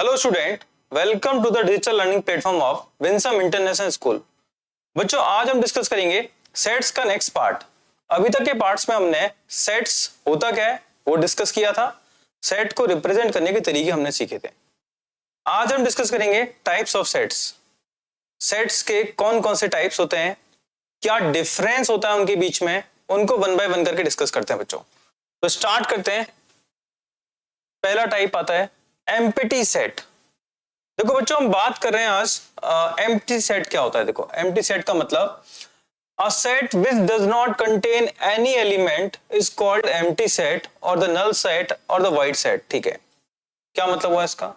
Hello student, welcome to the digital learning platform of Winsome International School. बच्चों, आज हम डिस्कस करेंगे सेट्स का नेक्स्ट पार्ट। अभी तक के पार्ट्स में हमने सेट्स होता क्या है वो डिस्कस किया था, सेट को रिप्रेजेंट करने के तरीके हमने सीखे थे। आज हम डिस्कस करेंगे टाइप्स ऑफ सेट्स। सेट्स के कौन कौन से टाइप्स होते हैं, क्या डिफरेंस होता है उनके बीच में, उनको वन बाय वन करके डिस्कस करते हैं बच्चों। तो स्टार्ट करते हैं। पहला टाइप आता है एम्प्टी सेट। देखो बच्चों, हम बात कर रहे हैं आज एम्प्टी सेट क्या होता है। देखो, एम्प्टी सेट का मतलब a set which does not contain any element is called empty set और द नल सेट और द वाइड सेट। ठीक है, क्या मतलब हुआ इसका?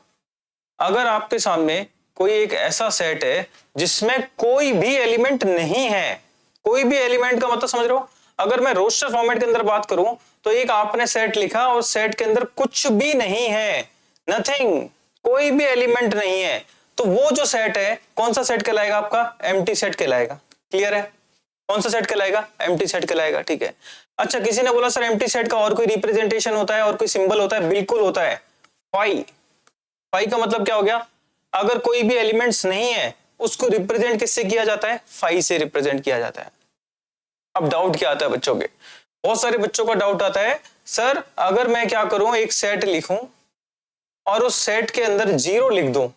अगर आपके सामने कोई एक ऐसा सेट है जिसमें कोई भी एलिमेंट नहीं है, कोई भी एलिमेंट का मतलब समझ रहे हो? अगर मैं रोस्टर फॉर्मेट के अंदर बात करूं तो एक आपने सेट लिखा और सेट के अंदर कुछ भी नहीं है, नथिंग, कोई भी एलिमेंट नहीं है, तो वो जो सेट है कौन सा सेट कहलाएगा? आपका एम्प्टी सेट कहलाएगा। क्लियर है? कौन सा सेट कहलाएगा? एम्प्टी सेट कहलाएगा। ठीक है। अच्छा, किसी ने बोला सर एम्प्टी सेट का और कोई रिप्रेजेंटेशन होता है और कोई सिंबल होता है? बिल्कुल होता है, फाई। फाई का मतलब क्या हो गया? अगर कोई भी एलिमेंट्स नहीं है उसको रिप्रेजेंट किससे किया जाता है? फाई से रिप्रेजेंट किया जाता है। अब डाउट क्या आता है बच्चों के? बहुत सारे बच्चों का डाउट आता है, सर अगर मैं क्या करूं, एक सेट लिखूं और उस सेट के अंदर 0 लिख दूं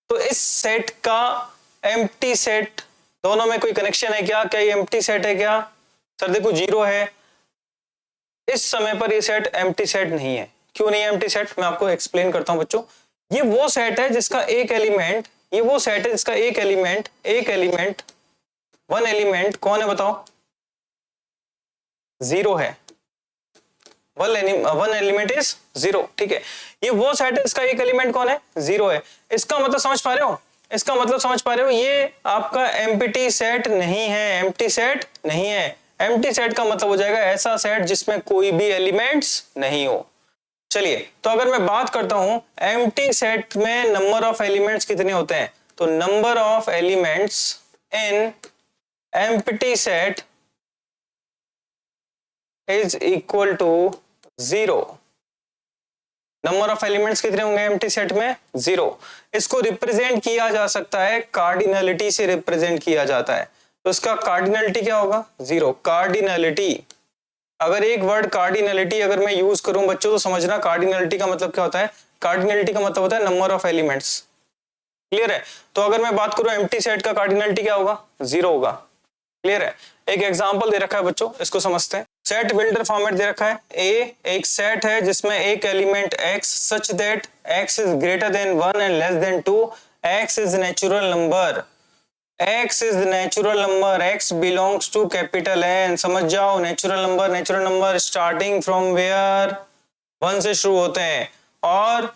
तो इस सेट का एम्प्टी सेट, दोनों में कोई कनेक्शन है क्या? क्या ये एम्प्टी सेट है क्या? सर देखो 0 है, इस समय पर ये सेट एम्प्टी सेट नहीं है। क्यों नहीं है एम्प्टी सेट? मैं आपको एक्सप्लेन करता हूं बच्चों। ये वो सेट है जिसका एक एलिमेंट, ये वो सेट है जिसका एक एलिमेंट वन एलिमेंट कौन है बताओ? 0 है। One element is 0। ठीक है, ये वो सेट है इसका एक एलिमेंट कौन है? 0 है। इसका मतलब समझ पा रहे हो? इसका मतलब समझ पा रहे हो? ये आपका एम्प्टी सेट नहीं है, एम्प्टी सेट नहीं है। एम्प्टी सेट का मतलब हो जाएगा ऐसा सेट जिसमें कोई भी एलिमेंट्स नहीं हो। चलिए, तो अगर मैं बात करता हूं एम्प्टी सेट में नंबर ऑफ एलिमेंट्स कितने होते हैं, तो number of elements in empty set is equal to 0। Number of elements कितने होंगे एम्प्टी सेट में? 0। इसको रिप्रेजेंट किया जा सकता है, कार्डिनलिटी से रिप्रेजेंट किया जाता है। तो इसका कार्डिनलिटी क्या होगा? 0। कार्डिनलिटी, अगर एक वर्ड कार्डिनलिटी अगर मैं यूज करूं बच्चों तो समझना कार्डिनलिटी का मतलब क्या होता है। कार्डिनलिटी का मतलब होता है नंबर ऑफ एलिमेंट्स। क्लियर है? तो अगर मैं बात करूं एम्प्टी सेट का कार्डिनलिटी क्या होगा? 0 होगा। क्लियर है? एक एग्जांपल दे रखा है बच्चों, इसको समझते हैं। सेट बिल्डर फॉर्मेट दे रखा है। ए एक सेट है जिसमें एक element x such that x is greater than 1 and less than 2। x is natural number, x is natural number, x belongs to capital N। समझ जाओ, natural number starting from where? 1 से शुरू होते हैं और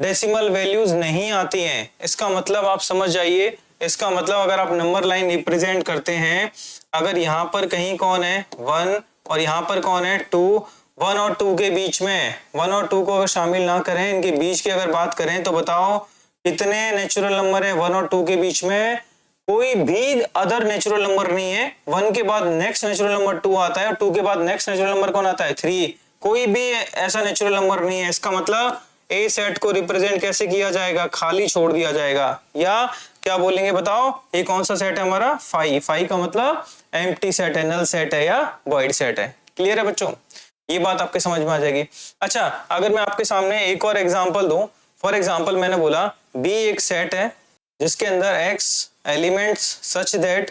डेसिमल वैल्यूज नहीं आती हैं। इसका मतलब आप समझ जाइए, इसका मतलब अगर आप नंबर लाइन रिप्रेजेंट करते हैं, अगर यहाँ पर कहीं कौन है 1 और यहाँ पर कौन है 2, 1 और 2 के बीच में, 1 और 2 को अगर शामिल ना करें, इनके बीच की अगर बात करें तो बताओ कितने नेचुरल नंबर है 1 और 2 के बीच में? कोई भी अदर नेचुरल नंबर नहीं है। 1 के बाद नेक्स्ट नेचुरल नंबर 2 आता है और 2 के बाद नेक्स्ट नेचुरल नंबर कौन आता है? 3। कोई भी ऐसा नेचुरल नंबर नहीं है। इसका मतलब ए सेट को रिप्रेजेंट कैसे किया जाएगा? खाली छोड़ दिया जाएगा, या क्या बोलेंगे बताओ? ये कौन सा सेट है हमारा? फाई। फाई का मतलब एम्प्टी सेट है, नल सेट है या वॉइड सेट है। क्लियर है बच्चों? ये बात आपके समझ में आ जाएगी। अच्छा, अगर मैं आपके सामने एक और एग्जांपल दूं, फॉर एग्जांपल मैंने बोला बी एक सेट है जिसके अंदर x elements such that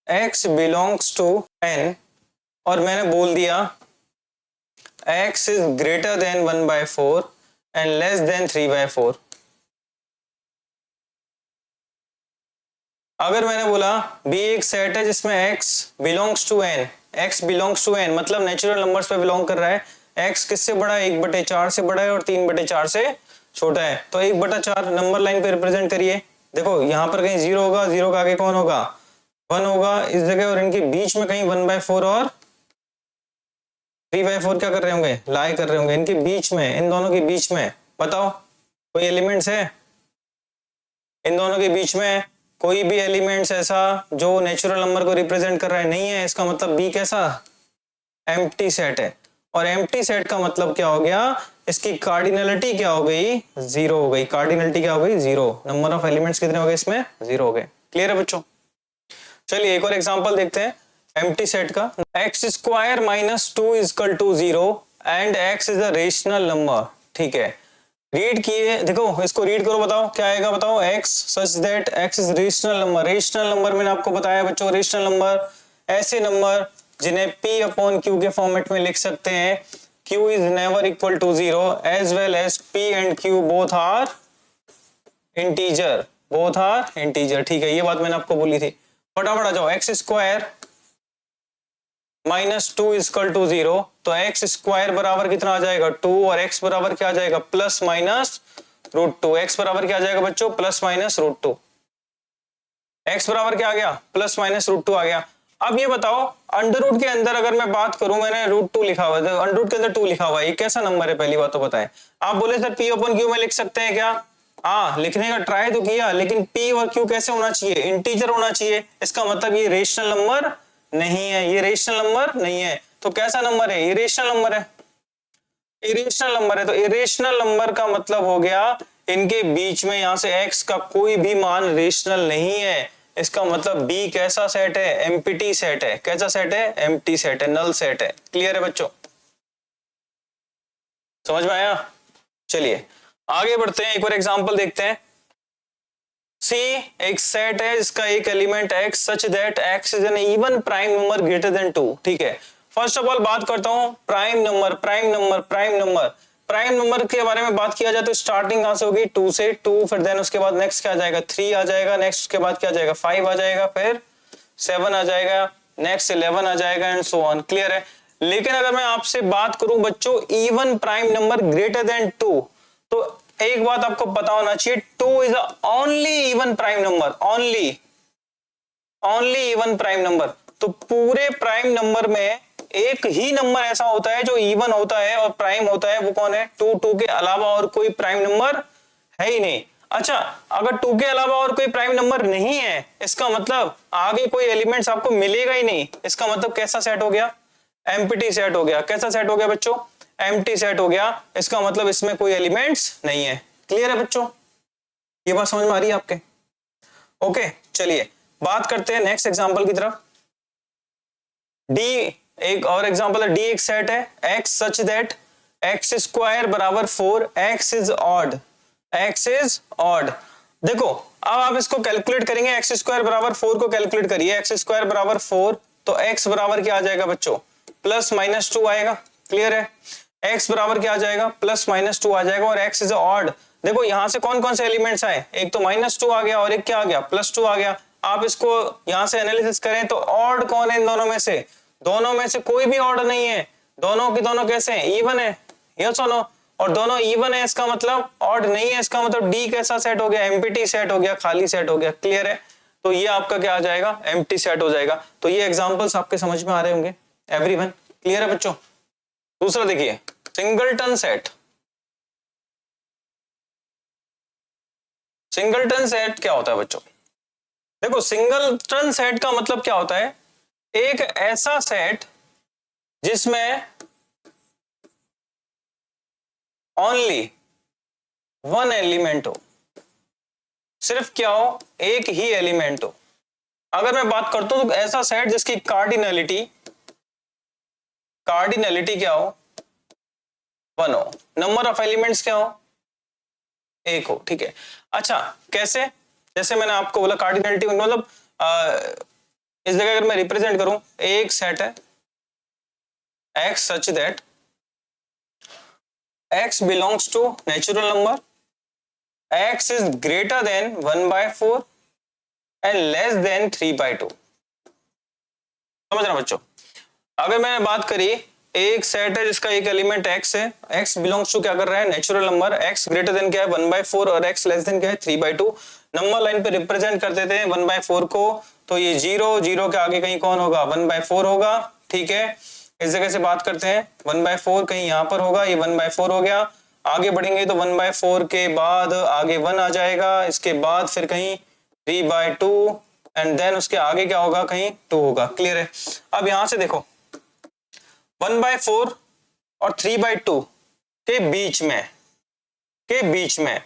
x belongs to n और मैंने बोल दिया x is greater than 1/4 and less than 3/4। अगर मैंने बोला B एक सेट है जिसमें x belongs to n, x belongs to n मतलब नेचुरल नंबर्स पे बिलोंग कर रहा है। x किससे बड़ा है? 1/4 से बड़ा है और 3/4 से छोटा है। तो 1/4 नंबर लाइन पे रिप्रेजेंट करिए। देखो यहाँ पर कहीं 0 होगा, 0 का आगे कौन होगा? 1 होगा इस जगह, और इनके बीच में कहीं 1/4 और 3/4 क्या कर रहे होंगे? लाई कर रहे होंगे। इनके बीच में, इन दोनों के बीच में बताओ कोई एलिमेंट्स है? इन दोनों के बीच में कोई भी एलिमेंट्स ऐसा जो नेचुरल नंबर को रिप्रेजेंट कर रहा है? नहीं है। इसका मतलब बी कैसा? एम्प्टी सेट है। और एम्प्टी सेट का मतलब क्या हो गया? इसकी कार्डिनलिटी क्या हो गई, जीरो हो गई। कार्डिनलिटी क्या हो गई, जीरो। नंबर ऑफ एलिमेंट्स कितने हो गए इसमें, जीरो हो गए। क्लियर है बच्चों? चलिए एक और एग्जांपल देखते हैं एम्प्टी सेट का। X square minus two equal to zero and x is a rational number. ठीक है, रीड किए, देखो इसको रीड करो, बताओ क्या आएगा, बताओ। X such that x is rational number. Rational number मैंने आपको बताया बच्चों, रेशनल नंबर ऐसे नंबर जिन्हें p अपॉन q के फॉर्मेट में लिख सकते हैं। q is never equal to zero as well as p and q both are integer, both are integer. ठीक है, ये बात मैंने आपको बोली थी। फटाफट आ जाओ, x square minus two equal to zero, तो एक्स स्क्वायर बराबर कितना आ जाएगा, टू, और एक्स बराबर क्या आ जाएगा, plus minus root two. X बराबर क्या आ जाएगा बच्चों, plus minus root two. X बराबर क्या आ गया, प्लस माइनस रूट टू आ गया। अब ये बताओ, अंडर रूट के अंदर अगर मैं बात करूं, मैंने रूट टू लिखा हुआ है, अंडर रूट के अंदर टू लिखा हुआ है, ये कैसा नंबर है, पहली बात तो बताएं। आप बोले सर पी अपन क्यू में लिख सकते हैं क्या? हाँ, लिखने का ट्राई तो किया, लेकिन पी और क्यू कैसे होना चाहिए, इंटीजर होना चाहिए। इसका मतलब ये रेशनल नंबर नहीं है, ये रेशनल नंबर नहीं है। तो कैसा नंबर है, इरेशनल नंबर है। इरेशनल नंबर है, तो इरेशनल नंबर का मतलब हो गया इनके बीच में यहां से x का कोई भी मान रेशनल नहीं है। इसका मतलब B कैसा सेट है, एम्प्टी सेट है। कैसा सेट है, एम्प्टी सेट है, नल सेट है। क्लियर है बच्चों, समझ में आया? चलिए आगे बढ़ते हैं, एक और एग्जांपल देखते हैं। सी एक सेट है जिसका एक element x such that x is an even prime number greater than 2। ठीक है, फर्स्ट ऑफ ऑल बात करता हूं prime number, prime number, prime number. Prime number के बारे में बात किया जाए तो स्टार्टिंग कहां से होगी, 2 से। 2 फिर देन उसके बाद नेक्स्ट क्या आ जाएगा, 3 आ जाएगा, नेक्स्ट उसके बाद क्या आ जाएगा, 5 आ जाएगा, फिर 7 आ जाएगा, नेक्स्ट 11 आ जाएगा एंड सो ऑन। क्लियर है? लेकिन अगर मैं आपसे बात करूं बच्चों even prime number greater than 2, तो एक बात आपको पता होना चाहिए, 2 is only even prime number, only even prime number. तो पूरे प्राइम नंबर में एक ही नंबर ऐसा होता है जो इवन होता है और प्राइम होता है, वो कौन है, 2। 2 के अलावा और कोई प्राइम नंबर है ही नहीं। अच्छा, अगर 2 के अलावा और कोई प्राइम नंबर नहीं है, इसका मतलब आगे कोई एलिमेंट्स आपको मिलेगा ही नहीं। इसका मतलब कैसा सेट हो गया, एम्प्टी सेट हो गया। कैसा सेट हो गया बच्चों, एम्प्टी सेट हो गया। इसका मतलब इसमें कोई एलिमेंट्स नहीं है। क्लियर है बच्चों, ये बात समझ में आ रही है आपके? ओके, चलिए बात करते हैं नेक्स्ट एग्जांपल की तरफ। डी एक और एग्जांपल है, डी एक सेट है x such that x square बराबर 4, x is odd, x is odd. देखो अब आप इसको कैलकुलेट करेंगे, एक्स स्क्वायर बराबर 4 को कैलकुलेट करिए, एक्स स्क्वायर बराबर 4, तो एक्स बराबर क्या आ जाएगा बच्चों, प्लस माइनस 2 आएगा। क्लियर है? एक्स बराबर क्या आ जाएगा, प्लस माइनस 2 आ जाएगा, और एक्स इज ऑड। देखो यहां से कौन कौन से एलिमेंट्स आए, एक तो माइनस 2 आ गया और एक क्या आ गया, प्लस 2 आ गया। आप इसको यहां से एनालिसिस करें तो ऑड कौन है इन दोनों में से, दोनों में से कोई भी ऑड नहीं है। दोनों की दोनों कैसे हैं, इवन है। ये सुनो, और दोनों इवन है, इसका मतलब ऑड नहीं है। इसका मतलब डी कैसा सेट हो गया, एम्प्टी सेट हो गया, खाली सेट हो गया। क्लियर है? तो ये आपका क्या आ जाएगा, एम्प्टी सेट हो जाएगा। तो ये एग्जांपल्स आपके समझ में आ रहे होंगे एवरीवन? क्लियर है बच्चों? दूसरा देखिए, सिंगलटन सेट। सिंगलटन सेट क्या होता है बच्चों? देखो सिंगलटन सेट का मतलब क्या होता है, एक ऐसा सेट जिसमें ओनली वन एलिमेंट हो, सिर्फ क्या हो, एक ही एलिमेंट हो। अगर मैं बात करता हूं तो ऐसा सेट जिसकी कार्डिनलिटी क्या हो, 1 हो, नंबर ऑफ एलिमेंट्स क्या हो, 1 हो। ठीक है, अच्छा कैसे, जैसे मैंने आपको बोला कार्डिनलिटी मतलब इस जगह अगर मैं रिप्रेजेंट करूं, एक सेट है x such that x belongs to natural number, x is greater than 1/4 and less than 3/2। समझ रहे बच्चों? अगर मैंने बात करी, एक सेट है जिसका एक एलिमेंट x है, x बिलोंग्स टू क्या कर रहा है, natural number, x greater than क्या है 1/4 और x लेस देन क्या है 3/2। नंबर लाइन पे रिप्रेजेंट कर देते हैं 1/4 को, तो ये 0 0 के आगे कहीं कौन होगा, 1/4 होगा। ठीक है, इस जगह से बात करते हैं 1/4 कहीं यहाँ पर होगा, ये 1/4 हो गया। आगे बढ़ेंगे तो 1/4 के बाद आगे 1 आ जाएगा, इसके बाद फिर कहीं 3/2 एंड देन उसके आगे क्या होगा, कहीं 2 होगा। क्लियर है? अब यहां से देखो 1/4 और 3/2 के बीच में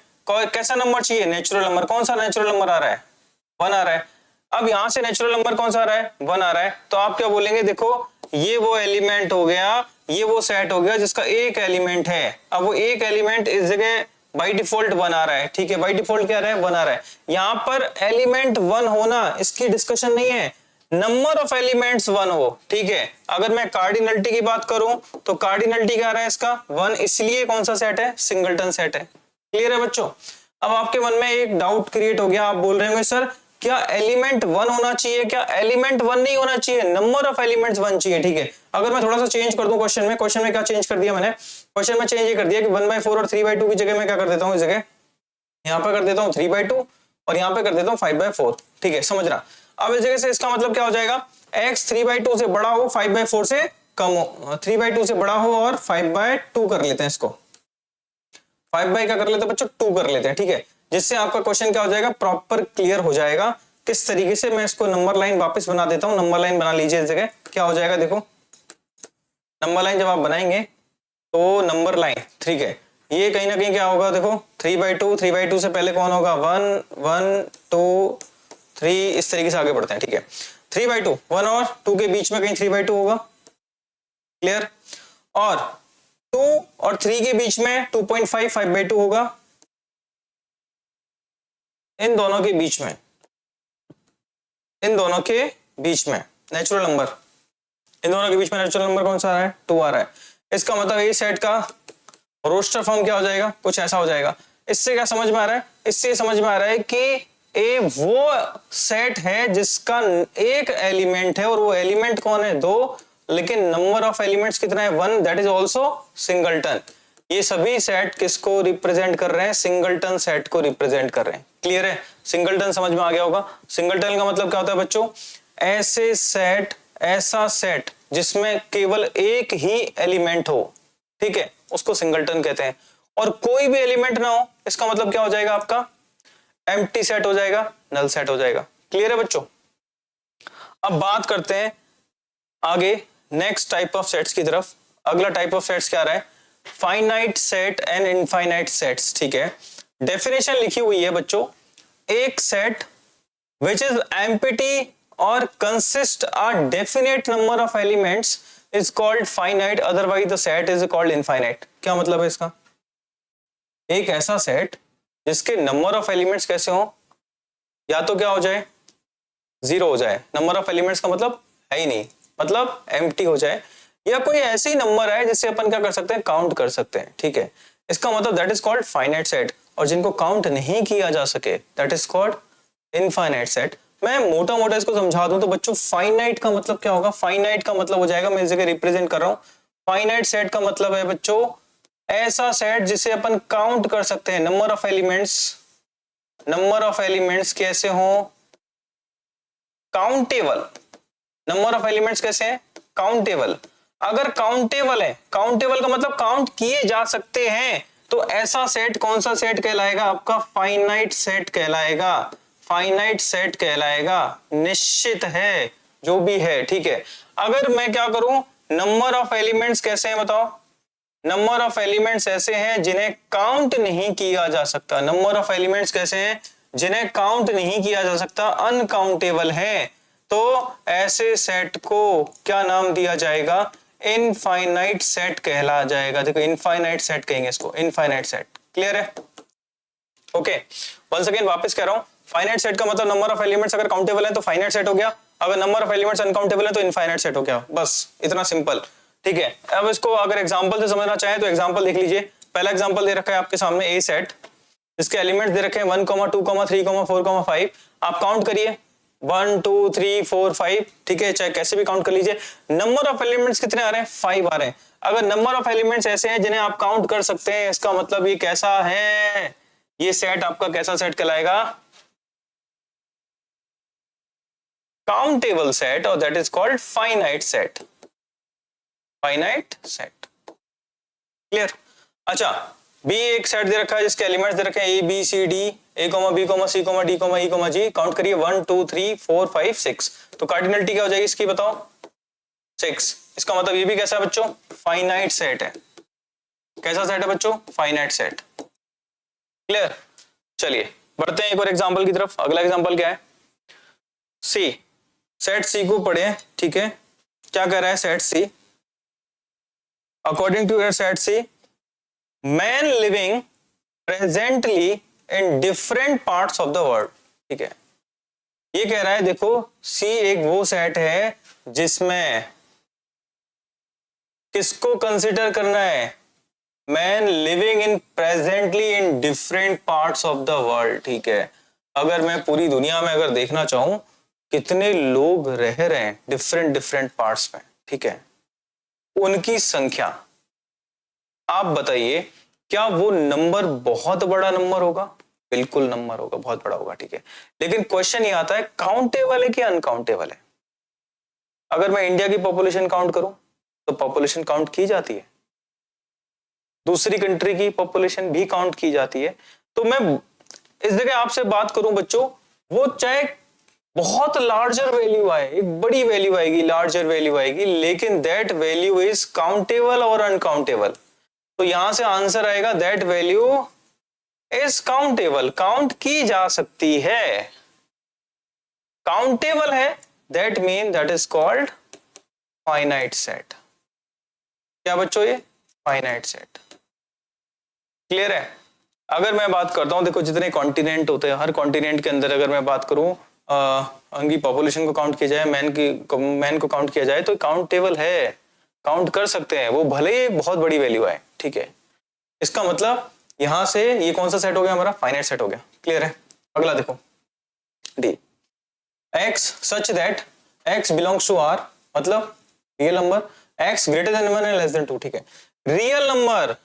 कैसा नंबर चाहिए, नेचुरल नंबर। कौन सा नेचुरल नंबर आ रहा है, 1 आ रहा है। अब यहां से नेचुरल नंबर कौन सा आ रहा है, 1 आ रहा है। तो आप क्या बोलेंगे, देखो ये वो एलिमेंट हो गया, ये वो सेट हो गया जिसका एक एलिमेंट है। अब वो एक एलिमेंट इस जगह बाई डिफॉल्ट 1 आ रहा है, ठीक है, बाई डिफॉल्ट क्या आ रहा है, 1 आ रहा है। यहां पर एलिमेंट 1 होना इसकी डिस्कशन नहीं है, नंबर ऑफ एलिमेंट्स 1 हो, ठीक है। अगर मैं कार्डिनलिटी की बात करूं तो कार्डिनलिटी क्या आ रहा है इसका, 1, इसलिए कौन सा सेट है, सिंगलटन सेट है। क्लियर है बच्चों। अब आपके मन में एक डाउट क्रिएट हो गया, आप बोल रहे होंगे सर क्या एलिमेंट 1 होना चाहिए, क्या एलिमेंट 1 नहीं होना चाहिए, नंबर ऑफ एलिमेंट्स 1 चाहिए, ठीक है। अगर मैं थोड़ा सा चेंज कर दूं क्वेश्चन में क्या चेंज कर दिया मैंने, क्वेश्चन में चेंज ये कर दिया कि 1/4 और 3/2 की जगह मैं क्या कर देता हूं, इस जगह यहाँ पे कर देता हूँ 3/2 और यहाँ पे कर देता हूँ 5/4, ठीक है, समझना। अब इस जगह से इसका मतलब क्या हो जाएगा, x 3/2 से बड़ा हो 5/4 से कम हो, 3/2 से बड़ा हो और 5/2 कर लेते हैं इसको, 5 क्या कर लेते हैं बच्चों, 2 कर लेते हैं, ठीक है। जिससे आपका क्वेश्चन क्या हो जाएगा, प्रॉपर क्लियर हो जाएगा। किस तरीके से मैं इसको नंबर लाइन वापस बना देता हूं, नंबर लाइन बना लीजिए। इस जगह क्या हो जाएगा, देखो नंबर लाइन जब आप बनाएंगे तो नंबर लाइन, ठीक है, ये कहीं ना कहीं क्या होगा, देखो 3/2 से पहले कौन होगा, 1 1 2 3, इस तरीके से आगे बढ़ते हैं, ठीक है। 3/2, 1 और 2 के बीच में कहीं 3/2 होगा, क्लियर। और 2 और 3 के बीच में 2.5 5/2 होगा, इन दोनों के बीच में, इन दोनों के बीच में नेचुरल नंबर, इन दोनों के बीच में नेचुरल नंबर कौन सा आ रहा है, 2 आ रहा है। इसका मतलब ये सेट का रोस्टर फॉर्म क्या हो जाएगा, कुछ ऐसा हो जाएगा। इससे क्या समझ में आ रहा है, इससे समझ में आ रहा है कि ए वो सेट है जिसका एक एलिमेंट है, और वो एलिमेंट कौन है, 2, लेकिन नंबर ऑफ एलिमेंट्स कितना है, 1, दैट इज ऑल्सो सिंगलटन। ये सभी सेट किसको रिप्रेजेंट कर रहे हैं, सिंगलटन सेट को रिप्रेजेंट कर रहे हैं। क्लियर है, सिंगलटन समझ में आ गया होगा। सिंगलटन का मतलब क्या होता है बच्चों, ऐसे सेट, ऐसा सेट जिसमें केवल एक ही एलिमेंट हो, ठीक है, उसको सिंगलटन कहते हैं। और कोई भी एलिमेंट ना हो, इसका मतलब क्या हो जाएगा, आपका एम्प्टी सेट हो जाएगा, नल सेट हो जाएगा। क्लियर है बच्चों। अब बात करते हैं आगे नेक्स्ट टाइप ऑफ सेट्स की तरफ। अगला टाइप ऑफ सेट्स क्या रहा है, finite set and infinite sets, ठीक है। डेफिनेशन लिखी हुई है बच्चों, एक set which is empty or consist a definite number of elements is called finite, otherwise the set is called infinite। क्या मतलब है इसका, एक ऐसा सेट जिसके नंबर ऑफ एलिमेंट्स कैसे हो, या तो क्या हो जाए, 0 हो जाए, नंबर ऑफ एलिमेंट्स का मतलब है ही नहीं, मतलब एम्प्टी हो जाए, या कोई ऐसी नंबर है जिससे अपन क्या कर सकते हैं, काउंट कर सकते हैं, ठीक है। इसका मतलब that is called finite set. और जिनको काउंट नहीं किया जा सके that is called infinite set. मैं मोटा मोटा इसको समझा दूं तो बच्चों, फाइनाइट का मतलब क्या होगा, फाइनाइट का मतलब हो जाएगा, मैं इस जगह रिप्रेजेंट कर रहा हूं, फाइनाइट सेट का मतलब है बच्चों ऐसा सेट जिसे अपन काउंट कर सकते हैं, number of elements, number of elements कैसे हो, काउंटेबल। नंबर ऑफ एलिमेंट्स कैसे हैं, काउंटेबल। अगर काउंटेबल है, काउंटेबल का मतलब काउंट किए जा सकते हैं, तो ऐसा सेट कौन सा सेट कहलाएगा, आपका फाइनाइट सेट कहलाएगा, फाइनाइट सेट कहलाएगा, निश्चित है जो भी है, ठीक है। अगर मैं क्या करूं, नंबर ऑफ एलिमेंट्स कैसे हैं बताओ, नंबर ऑफ एलिमेंट्स ऐसे हैं जिन्हें काउंट नहीं किया जा सकता, नंबर ऑफ एलिमेंट्स कैसे हैं जिन्हें काउंट नहीं किया जा सकता, अनकाउंटेबल है, तो ऐसे सेट को क्या नाम दिया जाएगा, इनफाइनाइट सेट कहला जाएगा। देखो इनफाइनाइट सेट कहेंगे इसको, इनफाइनाइट सेट। क्लियर है, ओके। वंस अगेन वापस कह रहा हूं, फाइनाइट सेट का मतलब नंबर ऑफ एलिमेंट्स अगर काउंटेबल है तो फाइनाइट सेट हो गया, अगर नंबर ऑफ एलिमेंट्स अनकाउंटेबल है तो इनफाइनाइट सेट हो गया, बस इतना सिंपल, ठीक है। अब इसको अगर एग्जांपल से समझना चाहे तो एग्जांपल देख लीजिए। पहला एग्जांपल दे रखा है आपके सामने, ए सेट जिसके एलिमेंट्स दे रखे हैं 1, 2, 3, 4, 5। आप काउंट करिए 1 2 3 4 5, ठीक है, चाहे कैसे भी काउंट कर लीजिए। नंबर ऑफ एलिमेंट्स कितने आ रहे हैं, 5 आ रहे हैं। अगर नंबर ऑफ एलिमेंट्स ऐसे हैं जिन्हें आप काउंट कर सकते हैं, इसका मतलब ये कैसा है, ये सेट आपका कैसा सेट कहलाएगा, काउंटेबल सेट, और that is called finite set, finite set. Clear. अच्छा, बी एक सेट दे रखा है जिसके एलिमेंट्स दे रखे हैं a b c d, a comma b comma c comma d comma e comma g. Count करिए 1 2 3 4 5 6। तो कार्डिनलिटी क्या हो जाएगी इसकी बताओ, 6। इसका मतलब ये भी कैसा है बच्चों, फाइनाइट सेट है, कैसा सेट है बच्चों? Finite set. क्लियर? चलिए बढ़ते हैं एक और एग्जांपल की तरफ। अगला एग्जांपल क्या है? सी, सेट सी को पढ़े, ठीक है। क्या कह रहा है set C? According to your set C, man living presently in different parts of the world, ठीक है। ये कह रहा है, देखो सी एक वो सेट है जिसमें किसको कंसिडर करना है? Man living in presently in different parts of the world, ठीक है। अगर मैं पूरी दुनिया में अगर देखना चाहूं कितने लोग रह रहे हैं डिफरेंट डिफरेंट पार्ट्स में, ठीक है, उनकी संख्या, आप बताइए क्या वो नंबर बहुत बड़ा नंबर होगा? बिल्कुल नंबर होगा, बहुत बड़ा होगा, ठीक है। लेकिन क्वेश्चन ये आता है काउंटेबल है कि अनकाउंटेबल है? अगर मैं इंडिया की पॉपुलेशन काउंट करूं तो पॉपुलेशन काउंट की जाती है, दूसरी कंट्री की पॉपुलेशन भी काउंट की जाती है। तो मैं इस जगह आपसे बात करूं बच्चों, वो चाहे बहुत लार्जर वैल्यू आए, एक बड़ी वैल्यू आएगी, लार्जर वैल्यू आएगी, लेकिन दैट वैल्यू इज काउंटेबल और अनकाउंटेबल। तो यहां से आंसर आएगा that value is countable, count की जा सकती है। काउंटेबल है, that mean that is called finite set. क्या बच्चों? ये फाइनाइट सेट। क्लियर है? अगर मैं बात करता हूं, देखो जितने कॉन्टिनेंट होते हैं, हर कॉन्टिनेंट के अंदर अगर मैं बात करूं उनकी पॉपुलेशन को काउंट किया जाए, मैन को काउंट किया जाए, तो काउंटेबल है, काउंट कर सकते हैं, वो भले ही बहुत बड़ी वैल्यू आए, ठीक है। इसका मतलब यहां से ये कौन सा सेट हो गया? हमारा फाइनाइट सेट हो गया। क्लियर है? अगला देखो D, x such that x belongs to R, मतलब real number, x greater than 1 and less than 2, ठीक है। Real number,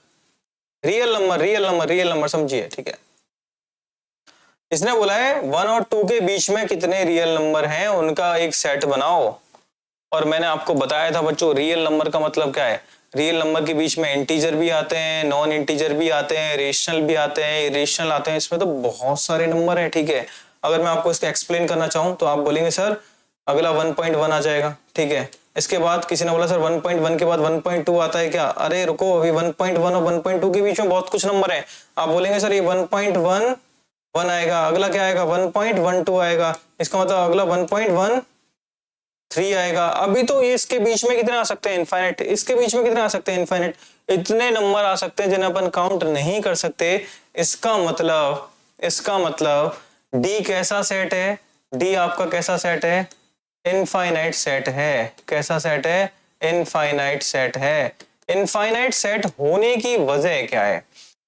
real number, real number, real number, समझिए, ठीक है। इसने बोला है 1 और 2 के बीच में कितने रियल नंबर हैं उनका एक सेट बनाओ। और मैंने आपको बताया था बच्चों, रियल नंबर का मतलब क्या है? रियल नंबर के बीच में इंटीजर भी आते हैं, नॉन इंटीजर भी आते हैं, रेशनल भी आते हैं, इरेशनल आते हैं, इसमें तो बहुत सारे नंबर हैं, ठीक है। अगर मैं आपको इसका एक्सप्लेन करना चाहूँ तो आप बोलेंगे सर अगला 1.1 आ जाएगा, ठीक है। इसके बाद किसी ने बोला सर 1.1 के बाद 1.2 आता है क्या? अरे रुको, अभी 1.1 और 1.2 के बीच में बहुत कुछ नंबर है। आप बोलेंगे सर ये 1.11 आएगा, अगला क्या आएगा? 1.12 आएगा, इसका मतलब अगला 1.13 आएगा। अभी तो ये इसके बीच में कितने आ सकते हैं? इनफाइनाइट। इसके बीच में कितने आ सकते हैं? इनफाइनाइट। इतने नंबर आ सकते हैं जिन्हें अपन काउंट नहीं कर सकते। इसका मतलब डी कैसा सेट है? डी आपका कैसा सेट है? इनफाइनाइट सेट है। कैसा सेट है? इनफाइनाइट सेट है। इनफाइनाइट सेट होने की वजह क्या है?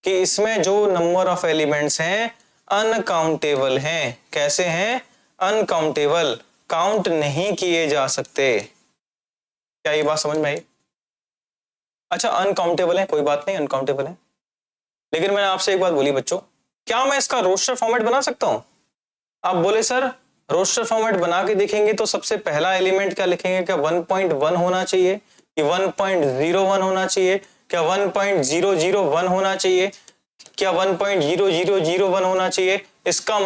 कि इसमें जो नंबर ऑफ एलिमेंट्स हैं अनकाउंटेबल हैं। कैसे हैं? अनकाउंटेबल, काउंट नहीं किए जा सकते। क्या ये बात समझ में आई? अच्छा, अनकाउंटेबल है, कोई बात नहीं, अनकाउंटेबल है, लेकिन मैंने आपसे एक बात बोली बच्चों, क्या मैं इसका रोस्टर फॉर्मेट बना सकता हूं? आप बोले सर रोस्टर फॉर्मेट बना के देखेंगे तो सबसे पहला एलिमेंट क्या लिखेंगे? क्या 1.1 होना चाहिए कि 1.01 होना चाहिए? क्या 1.001 होना चाहिए? क्या 1.0001 होना चाहिए? इसका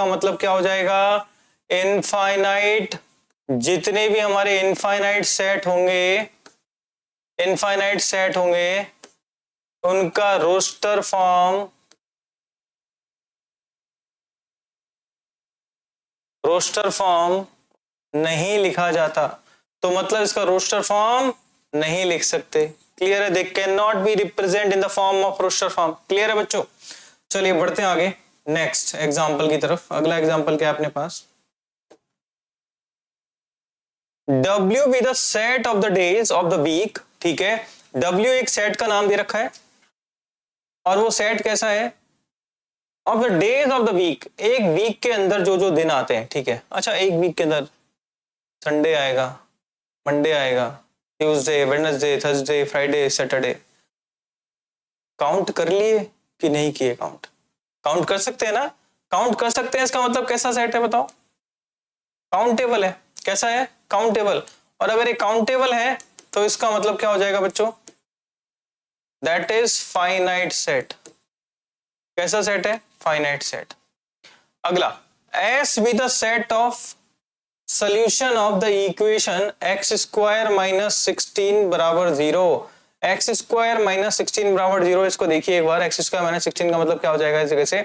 मतलब क्या हो जाएगा? इनफाइनाइट, जितने भी हमारे इनफाइनाइट सेट होंगे उनका रोस्टर फॉर्म नहीं लिखा जाता। तो मतलब इसका रोस्टर फॉर्म नहीं लिख सकते। क्लियर है? They can not be represent in the form of roster form. Clear है बच्चों? चलिए बढ़ते हैं आगे नेक्स्ट एग्जांपल की तरफ। अगला एग्जांपल क्या है अपने पास? W be the set of the days of the week, ठीक है। W एक सेट का नाम दे रखा है और वो सेट कैसा है? Of the days of the week, एक वीक के अंदर जो जो दिन आते हैं, ठीक है। अच्छा, एक वीक के अंदर संडे आएगा, मंडे आएगा, Tuesday, Wednesday, Thursday, Friday, Saturday. Count कर लिए कि नहीं किए? काउंट कर सकते हैं ना? काउंट कर सकते हैं, इसका मतलब कैसा सेट है बताओ? काउंटेबल है। कैसा है? काउंटेबल। और अगर ये काउंटेबल है तो इसका मतलब क्या हो जाएगा बच्चों? That is finite set. कैसा सेट है? Finite set. अगला, S be the set of solution of the equation x² - 16 = 0 x square minus 16 बराबर 0। इसको देखिए एक बार, एक्स स्क्वायर माइनस 16 का मतलब क्या हो जाएगा इस जगह से।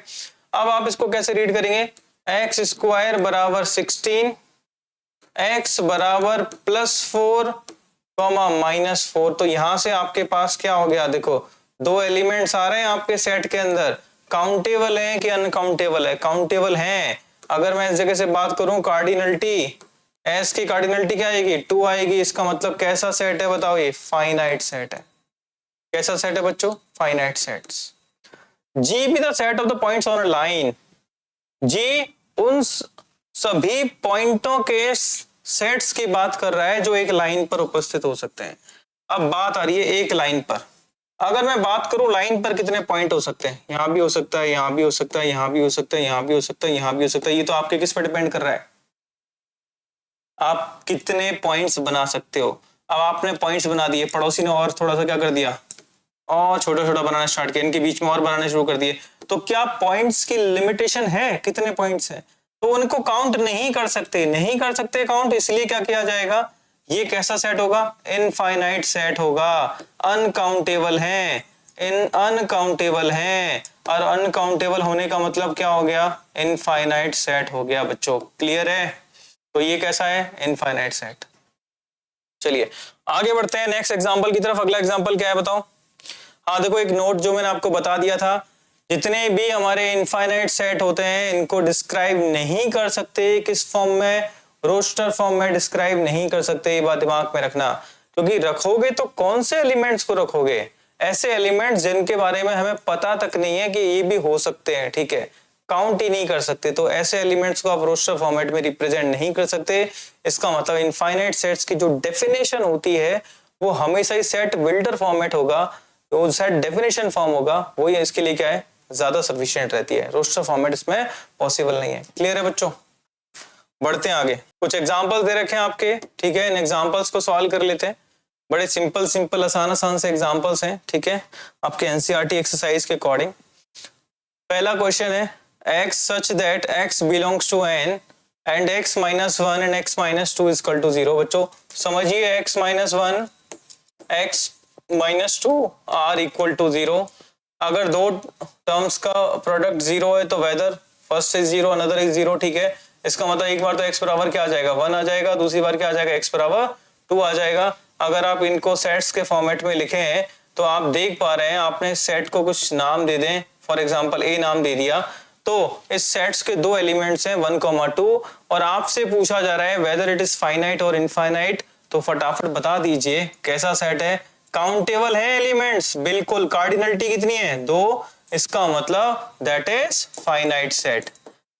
अब आप इसको कैसे रीड करेंगे, एक्स स्क्वायर बराबर 16, एक्स बराबर +4 कॉमा -4। तो यहां से आपके पास क्या हो गया, देखो दो एलिमेंट्स आ रहे हैं आपके सेट के अंदर, काउंटेबल है कि अनकाउंटेबल है, काउंटेबल हैं। अगर मैं इस जगह से बात करूं कार्डिनलिटी, एस की कार्डिनलिटी क्या आएगी, 2 आएगी। इसका मतलब कैसा सेट है बताओ, ये फाइनाइट सेट है। कैसा सेट है बच्चों, finite sets. G be the set of the points on a line, G उन सभी पॉइंटों के सेट्स की बात कर रहा है जो एक लाइन पर उपस्थित हो सकते हैं। अब बात आ रही है एक लाइन पर। अगर मैं बात करूं लाइन पर कितने पॉइंट हो सकते हैं, यहां भी हो सकता है, यहां भी हो सकता है, यहां भी हो सकता है, यहां भी हो सकता है, यहां भी हो सकता है। ये तो आपके किस पर डिपेंड कर रहा है, आप कितने पॉइंट्स बना सकते हो। अब आपने पॉइंट्स बना दिए, पड़ोसी ने और थोड़ा सा क्या कर दिया, और छोटा छोटा बनाना स्टार्ट किया, इनके बीच में और बनाने शुरू कर दिए। तो क्या पॉइंट्स की लिमिटेशन है, कितने पॉइंट्स हैं, तो उनको काउंट नहीं कर सकते, नहीं कर सकते काउंट। इसलिए क्या किया जाएगा, ये कैसा सेट होगा, इनफाइनाइट सेट होगा। अनकाउंटेबल है, इन अनकाउंटेबल है, और अनकाउंटेबल होने का मतलब क्या हो गया, इनफाइनाइट सेट हो गया। बच्चों क्लियर है, तो ये कैसा है, इनफाइनाइट सेट। चलिए आगे बढ़ते हैं नेक्स्ट एग्जांपल की तरफ। अगला एग्जांपल क्या है बताओ। हाँ देखो, एक नोट जो मैंने आपको बता दिया था, जितने भी हमारे इनफाइनाइट सेट होते हैं इनको डिस्क्राइब नहीं कर सकते किस फॉर्म में, रोस्टर फॉर्म में डिस्क्राइब नहीं कर सकते। ये बात दिमाग में रखना, क्योंकि रखोगे तो कौन से एलिमेंट्स को रखोगे, ऐसे एलिमेंट्स जिनके बारे में हमें पता तक नहीं है कि ये भी हो सकते हैं, ठीक है, काउंट ही नहीं कर सकते। तो ऐसे एलिमेंट्स को आप रोस्टर फॉर्मेट में रिप्रेजेंट नहीं कर सकते। इसका मतलब इनफाइनाइट सेट्स की जो डेफिनेशन होती है वो हमेशा ही सेट बिल्डर फॉर्मेट होगा, तो सेट डेफिनेशन फॉर्म होगा, वो ये इसके लिए क्या है, ज्यादा सफिशिएंट रहती है। रोस्टर फॉर्मेट इसमें पॉसिबल नहीं है। क्लियर है बच्चों, बढ़ते हैं आगे। कुछ एग्जांपल्स दे रखे हैं आपके, ठीक है, इन एग्जांपल्स को सॉल्व कर लेते हैं। बड़े सिंपल सिंपल आसान आसान से एग्जांपल्स हैं, ठीक है, आपके एनसीईआरटी एक्सरसाइज के अकॉर्डिंग। पहला क्वेश्चन है, x such that x belongs to n and x minus 1 and x minus 2 is equal to 0। बच्चों समझिए, x minus 1 x minus 2 are equal to 0। अगर दो टर्म्स का प्रोडक्ट 0 है तो whether first is 0 another is 0, ठीक है। इसका मतलब एक बार तो x बराबर क्या आ जाएगा, 1 आ जाएगा, दूसरी बार क्या आ जाएगा, x बराबर 2 आ जाएगा। अगर आप इनको सेट्स के फॉर्मेट में लिखे हैं तो आप देख पा रहे हैं, आपने सेट को कुछ नाम दे दें, फॉर एग्जांपल ए नाम दे दिया, तो इस सेट्स के दो एलिमेंट्स हैं 1,2 और आपसे पूछा जा रहा है वेदर इट इज फाइनाइट और इनफाइनाइट। तो फटाफट बता दीजिए कैसा सेट है, काउंटेबल है एलिमेंट्स, बिल्कुल। कार्डिनलिटी कितनी है, 2, इसका मतलब दैट इज फाइनाइट सेट।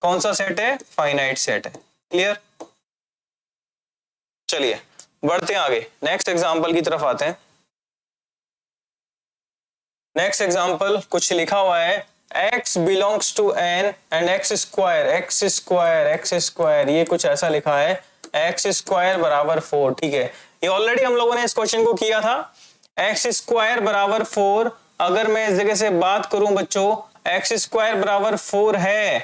कौन सा सेट है, फाइनाइट सेट है। क्लियर, चलिए बढ़ते हैं आगे, नेक्स्ट एग्जांपल की तरफ आते हैं। नेक्स्ट एग्जांपल कुछ लिखा हुआ है, x belongs to n and x square, ये कुछ ऐसा लिखा है, x स्क्वायर बराबर 4, ठीक है। ये ऑलरेडी हम लोगों ने इस क्वेश्चन को किया था, x स्क्वायर बराबर 4। अगर मैं इस जगह से बात करूं बच्चों, x स्क्वायर बराबर 4 है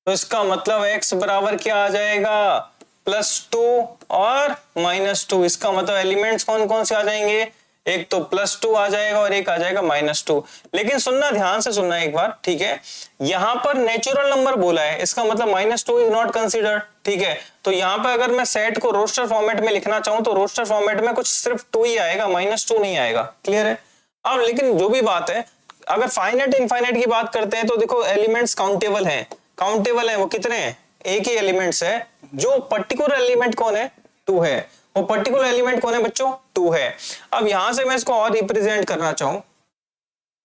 तो इसका मतलब x बराबर क्या आ जाएगा, +2 और -2। इसका मतलब एलिमेंट्स कौन कौन से आ जाएंगे, एक तो +2 आ जाएगा और एक आ जाएगा -2। लेकिन सुनना, ध्यान से सुनना एक बार, ठीक है, यहां पर नेचुरल नंबर बोला है, इसका मतलब -2 इज नॉट कंसीडर्ड, ठीक है। तो यहां पर अगर मैं सेट को रोस्टर फॉर्मेट में लिखना चाहूं तो रोस्टर फॉर्मेट में कुछ सिर्फ 2 ही आएगा, -2 नहीं आएगा। क्लियर है। अब लेकिन जो भी बात है, अगर फाइनाइट इनफाइनाइट की बात करते हैं तो देखो एलिमेंट्स काउंटेबल हैं, काउंटेबल है, वो कितने हैं, एक ही एलिमेंट्स है। जो पर्टिकुलर एलिमेंट कौन है, 2 है। वो पर्टिकुलर एलिमेंट कौन है बच्चों, 2 है। अब यहां से मैं इसको और रिप्रेजेंट करना चाहूं,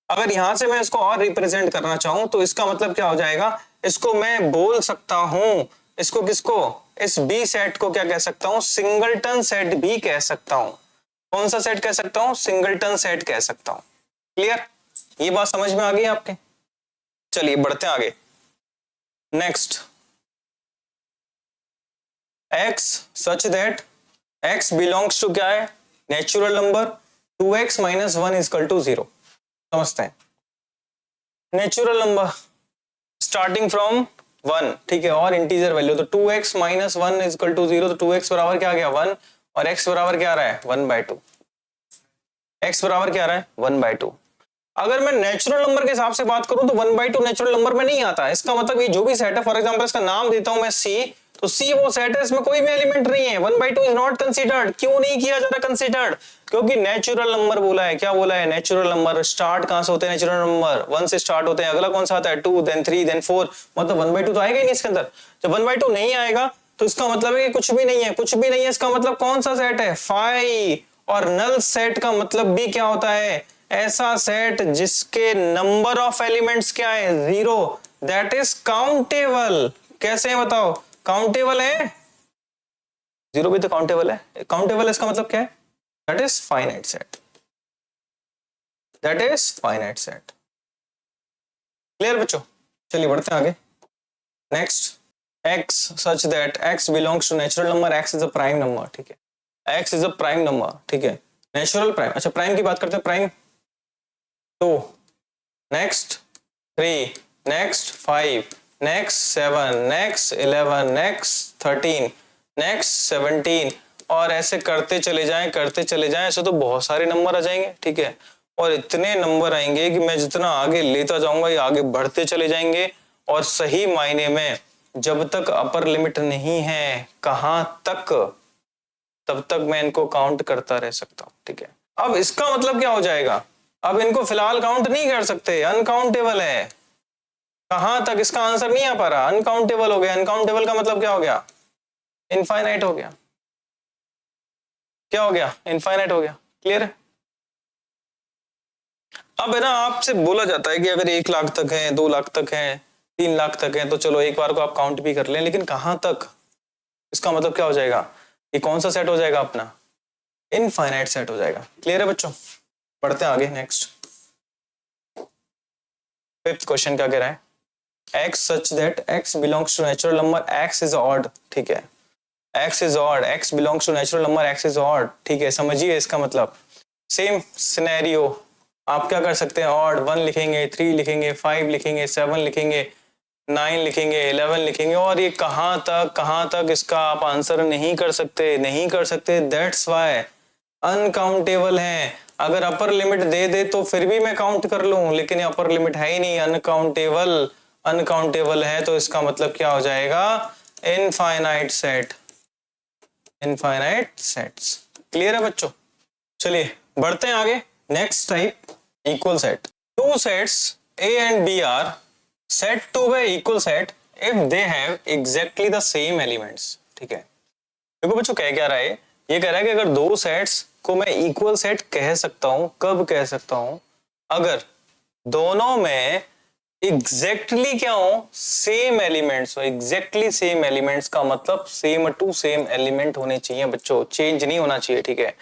अगर यहां से मैं इसको और रिप्रेजेंट करना चाहूं तो इसका मतलब क्या हो जाएगा, इसको मैं बोल सकता हूं, इसको किसको, इस बी सेट को क्या कह सकता हूं, सिंगलटन सेट भी कह सकता हूं। कौन सा सेट कह सकता हूं, सिंगलटन सेट कह सकता हूं। क्लियर, ये बात समझ में आ गई आपके। चलिए बढ़ते हैं आगे। Next, x such that x belongs to क्या है, natural number, 2x minus 1 is equal to 0। समझते हैं, नेचुरल नंबर स्टार्टिंग फ्रॉम 1, ठीक है, और इंटीजर वैल्यू, तो 2x minus 1 is equal to 0। तो 2x बराबर क्या आ गया, 1, और x बराबर क्या आ रहा है, 1/2। x बराबर क्या आ रहा है 1/2। अगर मैं नेचुरल नंबर के हिसाब से बात करूं तो 1/2 नेचुरल नंबर में नहीं आता। इसका मतलब ये जो भी सेट है, फॉर एग्जांपल इसका नाम देता हूं मैं C, तो C वो सेट है, इसमें कोई भी एलिमेंट नहीं है। 1/2 इज नॉट कंसीडर्ड। क्यों नहीं किया जा रहा कंसीडर्ड? क्योंकि नेचुरल नंबर बोला है। क्या बोला है? Natural number. स्टार्ट कहां से होते हैं नेचुरल नंबर? 1 से स्टार्ट होते हैं। अगला कौन सा आता है? 2, देन 3, देन 4। मतलब 1/2 तो आएगा ही नहीं इसके अंदर। जब 1/2 नहीं आएगा तो इसका मतलब है कि कुछ भी नहीं है। कुछ भी नहीं है इसका मतलब कौन सा सेट है? 5। और नल सेट का मतलब भी क्या होता है? ऐसा सेट जिसके नंबर ऑफ एलिमेंट्स क्या है? 0। That is countable. कैसे है बताओ? काउंटेबल है। 0 भी तो काउंटेबल है। काउंटेबल इसका मतलब क्या है? That is finite set. That is finite set. Clear बच्चों? चलिए बढ़ते हैं आगे। Next, x such that x belongs to natural number, x is a prime number। ठीक है, x is a prime number। ठीक है, नेचुरल प्राइम। अच्छा, प्राइम की बात करते हैं। Prime 2, next 3, next 5, next 7, next 11, next 13, next 17, और ऐसे करते चले जाएं, करते चले जाएं। ऐसे तो बहुत सारे नंबर आ जाएंगे। ठीक है, और इतने नंबर आएंगे कि मैं जितना आगे लेता जाऊंगा ये आगे बढ़ते चले जाएंगे। और सही मायने में जब तक अपर लिमिट नहीं है कहां तक, तब तक मैं इनको काउंट करता रह सकता हूं। ठीक है, अब इसका मतलब क्या हो जाएगा? अब इनको फिलहाल काउंट नहीं कर सकते, अनकाउंटेबल है। कहां तक? इसका आंसर नहीं आ पा रहा, अनकाउंटेबल हो गया। अनकाउंटेबल का मतलब क्या हो गया? इनफाइनाइट हो गया। क्या हो गया? इनफाइनाइट हो गया। क्लियर है? अब है ना, आपसे बोला जाता है कि अगर 1 लाख तक है, 2 लाख तक है, 3 लाख तक है, तो चलो एक बार को आप काउंट भी कर लें, लेकिन कहां तक? इसका मतलब क्या हो जाएगा? ये कौन सा सेट हो जाएगा अपना? इनफाइनाइट सेट हो जाएगा। क्लियर है बच्चों? बढ़ते हैं आगे। नेक्स्ट, 5th क्वेश्चन क्या कह रहा है? x such that x belongs to natural number, x is odd। ठीक है, x is odd, x belongs to natural number, x is odd। ठीक है, समझिए इसका मतलब। सेम सिनेरियो आप क्या कर सकते हैं? ऑड 1 लिखेंगे, 3 लिखेंगे, 5 लिखेंगे, 7 लिखेंगे, 9 लिखेंगे, 11 लिखेंगे, और ये कहां तक इसका आप आंसर नहीं कर सकते, नहीं कर सकते। दैट्स वाई अनकाउंटेबल है। अगर अपर लिमिट दे दे तो फिर भी मैं काउंट कर लूं, लेकिन अपर लिमिट है ही नहीं, अनकाउंटेबल। अनकाउंटेबल है तो इसका मतलब क्या हो जाएगा? Infinite set. Infinite sets. Clear है बच्चों? चलिए बढ़ते हैं आगे। Next type, equal set. Two sets A and B are said to be equal set if they have exactly the same elements। ठीक है, देखो बच्चों कह क्या रहा है? ये कह रहा है कि अगर दो सेट्स को मैं इक्वल सेट कह सकता हूं। कब कह सकता हूं? अगर दोनों में एग्जैक्टली क्या हो? सेम एलिमेंट्स हो। एग्जैक्टली सेम एलिमेंट्स का मतलब सेम टू सेम एलिमेंट होने चाहिए बच्चों, चेंज नहीं होना चाहिए। ठीक है,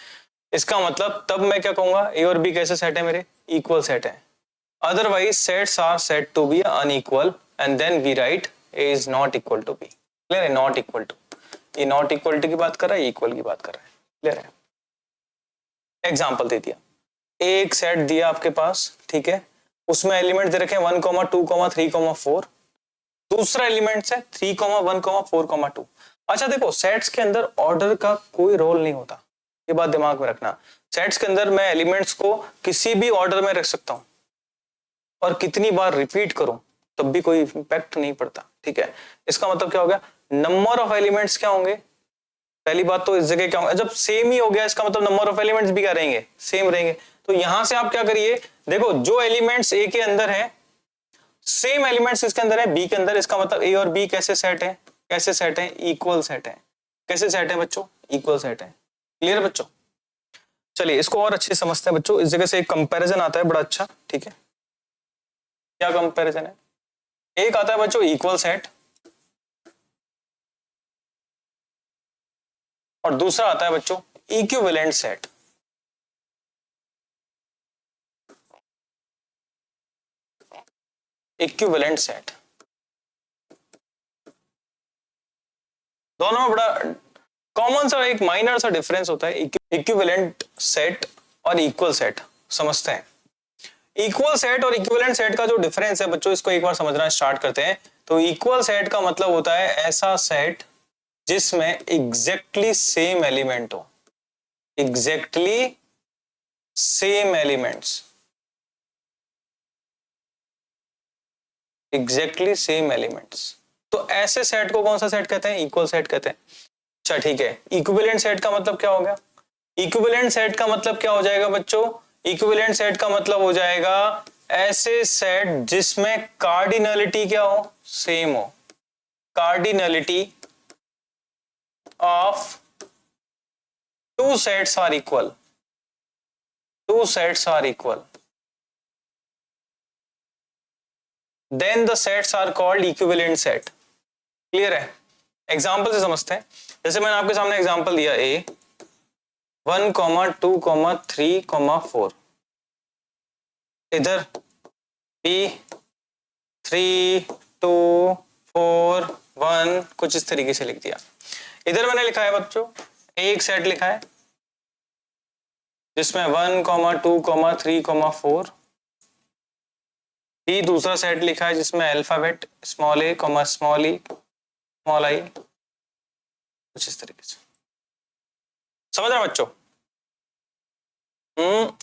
इसका मतलब तब मैं क्या कहूंगा? ए और बी कैसे सेट है मेरे? इक्वल सेट है। Otherwise sets are said to be unequal and then we write A is not equal to B. Clear है? नॉट इक्वल टू, ये नॉट इक्वल टू की बात कर रहा है, इक्वल की बात कर रहा है। क्लियर है? एग्जांपल दे दिया, एक सेट दिया आपके पास। ठीक है, उसमें एलिमेंट दे रखे 1, 2, 3, 4। दूसरा एलिमेंट है 3, 1, 4, 2। अच्छा देखो, सेट्स के अंदर ऑर्डर का कोई रोल नहीं होता, ये बात दिमाग में रखना। सेट्स के अंदर मैं एलिमेंट्स को किसी भी ऑर्डर में रख सकता हूं और कितनी बार रिपीट करूं तब भी कोई इंपैक्ट नहीं पड़ता। ठीक है, इसका मतलब क्या हो गया? नंबर ऑफ एलिमेंट्स क्या होंगे? पहली बात तो इस जगह क्या होगा? जब सेम ही हो गया इसका मतलब नंबर ऑफ एलिमेंट्स भी क्या रहेंगे? सेम रहेंगे। तो यहां से आप क्या करिए, देखो जो एलिमेंट्स ए के अंदर है सेम एलिमेंट्स इसके अंदर है बी के अंदर। इसका मतलब ए और बी कैसे सेट है? कैसे सेट है? इक्वल सेट है। कैसे सेट है बच्चों? इक्वल सेट है। क्लियर है बच्चों? चलिए इसको और अच्छे समझते हैं बच्चों। इस जगह से एक कंपैरिजन आता है बड़ा अच्छा। ठीक है, क्या कंपैरिजन है? एक आता है बच्चों इक्वल सेट और दूसरा आता है बच्चों इक्विवेलेंट सेट। इक्विवेलेंट सेट दोनों में बड़ा कॉमन सा एक माइनर सा डिफरेंस होता है। इक्विवेलेंट सेट और इक्वल सेट समझते हैं। इक्वल सेट और इक्विवेलेंट सेट का जो डिफरेंस है बच्चों, इसको एक बार समझना स्टार्ट करते हैं। तो इक्वल सेट का मतलब होता है ऐसा सेट जिसमें एग्जैक्टली सेम एलिमेंट हो। Exactly same elements, exactly same elements. तो ऐसे सेट को कौन सा सेट कहते हैं? इक्वल सेट कहते हैं। अच्छा ठीक है, इक्विवेलेंट सेट का मतलब क्या हो गया? इक्विवेलेंट सेट का मतलब क्या हो जाएगा बच्चों? इक्विवेलेंट सेट का मतलब हो जाएगा ऐसे सेट जिसमें कार्डिनलिटी क्या हो? सेम हो। Cardinality of two sets are equal, two sets are equal, then the sets are called equivalent set. Clear है? एग्जाम्पल से समझते हैं। जैसे मैंने आपके सामने एग्जाम्पल दिया ए 1, 2, 3, 4, इधर बी 3, 2, 4, 1 कुछ इस तरीके से लिख दिया। इधर मैंने लिखा है बच्चों एक सेट लिखा है जिसमें 1, 2, 3, 4, बी दूसरा सेट लिखा है जिसमें alphabet small A, small E, small I, कुछ इस तरीके से। समझ रहे बच्चों?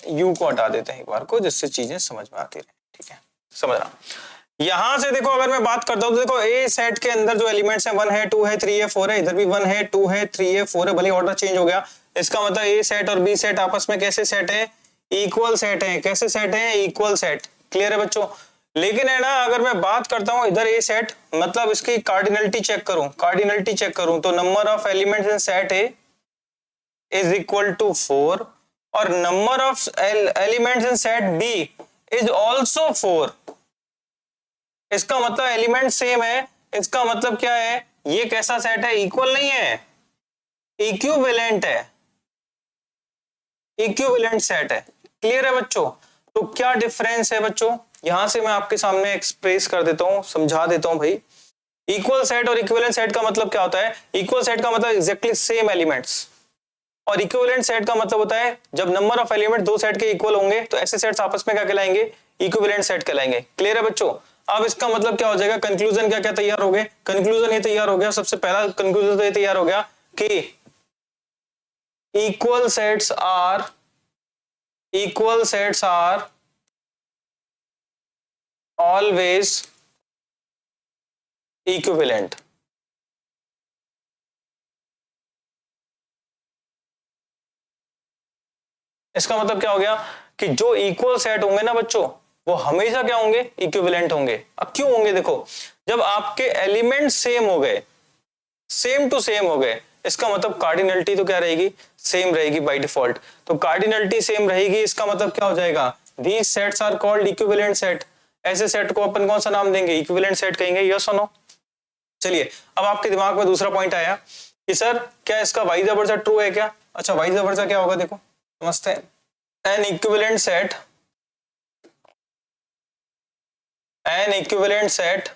यू को हटा देते हैं एक बार को, जिससे चीजें समझ में आती रहे। ठीक है, समझ रहा। यहां से देखो अगर मैं बात करता हूं तो देखो ए सेट के अंदर जो एलिमेंट्स हैं 1 है, 2 है, 3 है, 4 है, इधर भी 1 है, 2 है, 3 है, 4 है, भले ऑर्डर चेंज हो गया। इसका मतलब ए सेट और बी सेट आपस में कैसे सेट है? इक्वल सेट है। कैसे सेट है? Equal set. क्लियर है बच्चों? लेकिन है ना, अगर मैं बात करता हूं इधर ए सेट, मतलब इसकी कार्डिनलिटी चेक करूं, कार्डिनलिटी चेक करूं तो number of elements in set A is equal to 4 और number of elements in set B is also 4। इसका मतलब एलिमेंट सेम है। इसका मतलब क्या है? ये कैसा सेट है? इक्वल नहीं है, इक्विवेलेंट है, इक्विवेलेंट सेट है। क्लियर है बच्चों? तो क्या डिफरेंस है बच्चों? यहां से मैं आपके सामने एक्सप्रेस कर देता हूं, समझा देता हूं भाई। इक्वल सेट और इक्विवेलेंट सेट का मतलब क्या होता है? इक्वल सेट का मतलब एग्जैक्टली सेम एलिमेंट्स, और इक्विवेलेंट सेट का मतलब होता है जब नंबर ऑफ एलिमेंट दो सेट के इक्वल होंगे तो ऐसे सेट्स आपस में क्या कहलाएंगे? इक्विवेलेंट सेट कहलाएंगे। क्लियर है बच्चों? अब इसका मतलब क्या हो जाएगा? कंक्लूजन क्या क्या तैयार हो गए? कंक्लूजन ये तैयार हो गया, सबसे पहला कंक्लूजन तो ये तैयार हो गया कि equal sets are always equivalent. इसका मतलब क्या हो गया कि जो इक्वल सेट होंगे ना बच्चों, वो हमेशा क्या होंगे? इक्विवेलेंट होंगे। अब क्यों होंगे? देखो, जब आपके एलिमेंट सेम हो गए, सेम टू सेम हो गए, इसका मतलब कार्डिनलिटी तो क्या रहेगी? सेम रहेगी बाय डिफॉल्ट। तो कार्डिनलिटी सेम रहेगी, इसका मतलब क्या हो जाएगा? These sets are called equivalent set. ऐसे सेट को अपन कौन सा नाम देंगे? इक्विवेलेंट सेट कहेंगे। यस और नो? चलिए, अब आपके दिमाग में दूसरा पॉइंट आया कि सर क्या इसका वाइज वर्सा ट्रू है क्या? अच्छा, वाइज वर्सा क्या होगा? देखो समझते हैं। an equivalent set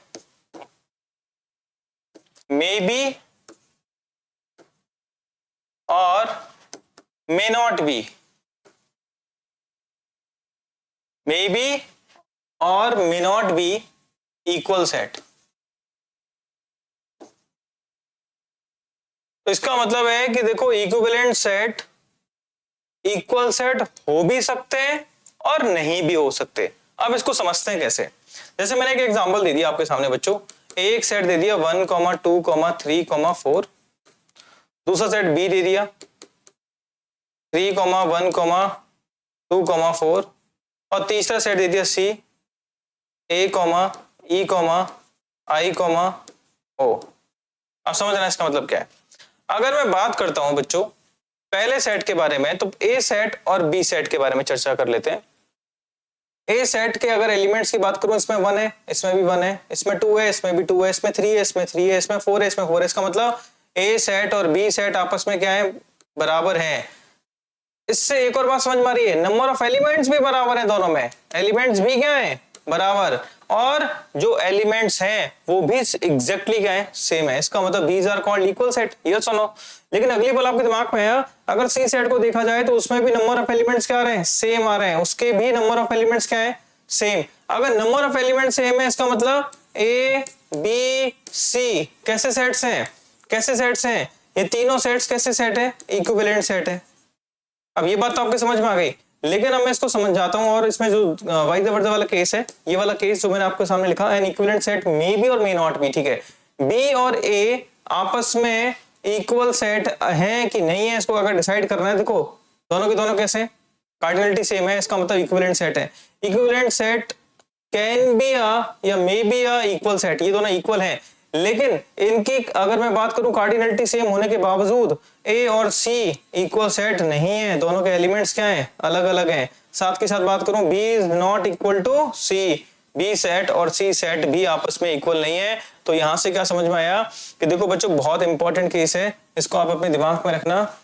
may be or may not be, may be or may not be equal set। तो इसका मतलब है कि देखो, इक्विवेलेंट सेट इक्वल सेट हो भी सकते हैं और नहीं भी हो सकते। अब इसको समझते हैं कैसे। जैसे मैंने एक एग्जांपल दे दिया आपके सामने बच्चों, एक सेट दे दिया 1, 2, 3, 4, दूसरा सेट बी दे दिया 3, 1, 2, 4, और तीसरा सेट दे दिया सी ए, ई, आई, ओ। अब समझ रहे हैं इसका मतलब क्या है? अगर मैं बात करता हूं बच्चों पहले सेट के बारे में, तो ए सेट और बी सेट के बारे में चर्चा कर लेते हैं। ए सेट के अगर एलिमेंट्स की बात करूं, इसमें 1 है, इसमें भी 1 है, इसमें 2 है, इसमें भी 2 है, इसमें 3 है, इसमें 3 है, इसमें 4 है, इसमें 4 है। इसका मतलब ए सेट और बी सेट आपस में क्या है? बराबर है। इससे एक और बात समझ में आ रही है, नंबर ऑफ एलिमेंट्स भी बराबर है दोनों में। एलिमेंट्स भी क्या है? बराबर। और जो एलिमेंट्स हैं वो भी एग्जैक्टली क्या है? सेम है। इसका मतलब these are called equal set। Yes और नो? लेकिन अगली बार आपके दिमाग में है, अगर सी सेट को देखा जाए तो उसमें भी नंबर ऑफ एलिमेंट्स क्या आ रहे हैं? सेम आ रहे हैं। उसके भी नंबर ऑफ एलिमेंट्स क्या है? सेम। अगर नंबर ऑफ एलिमेंट्स सेम है, इसका मतलब ए, बी, सी कैसे सेट्स हैं? कैसे सेट्स हैं? ये तीनों सेट्स कैसे सेट है? इक्विवेलेंट सेट है। अब ये बात तो आपके समझ में आ गई। लेकिन अब मैं इसको समझ जाता हूँ, और इसमें जो वाइज वर्ड वाला केस है, ये वाला केस जो मैंने आपके सामने लिखा, N equivalent set may be और मे नॉट बी, ठीक है, बी और ए आपस में इक्वल सेट है कि नहीं है, इसको अगर डिसाइड करना है, देखो दोनों के दोनों कैसे कार्डिनलिटी सेम है, इसका मतलब इक्विवेलेंट सेट है। इक्विवेलेंट सेट कैन बी या मे बी इक्वल सेट, ये दोनों इक्वल हैं, लेकिन इनकी अगर मैं बात करूं कार्डिनलिटी सेम होने के बावजूद ए और सी इक्वल सेट नहीं है, दोनों के एलिमेंट्स क्या हैं, अलग अलग हैं। साथ के साथ बात करूं B is not equal to C, B set और सी सेट भी आपस में इक्वल नहीं है। तो यहां से क्या समझ में आया कि देखो बच्चों बहुत इंपॉर्टेंट केस है, इसको आप अपने दिमाग में रखना,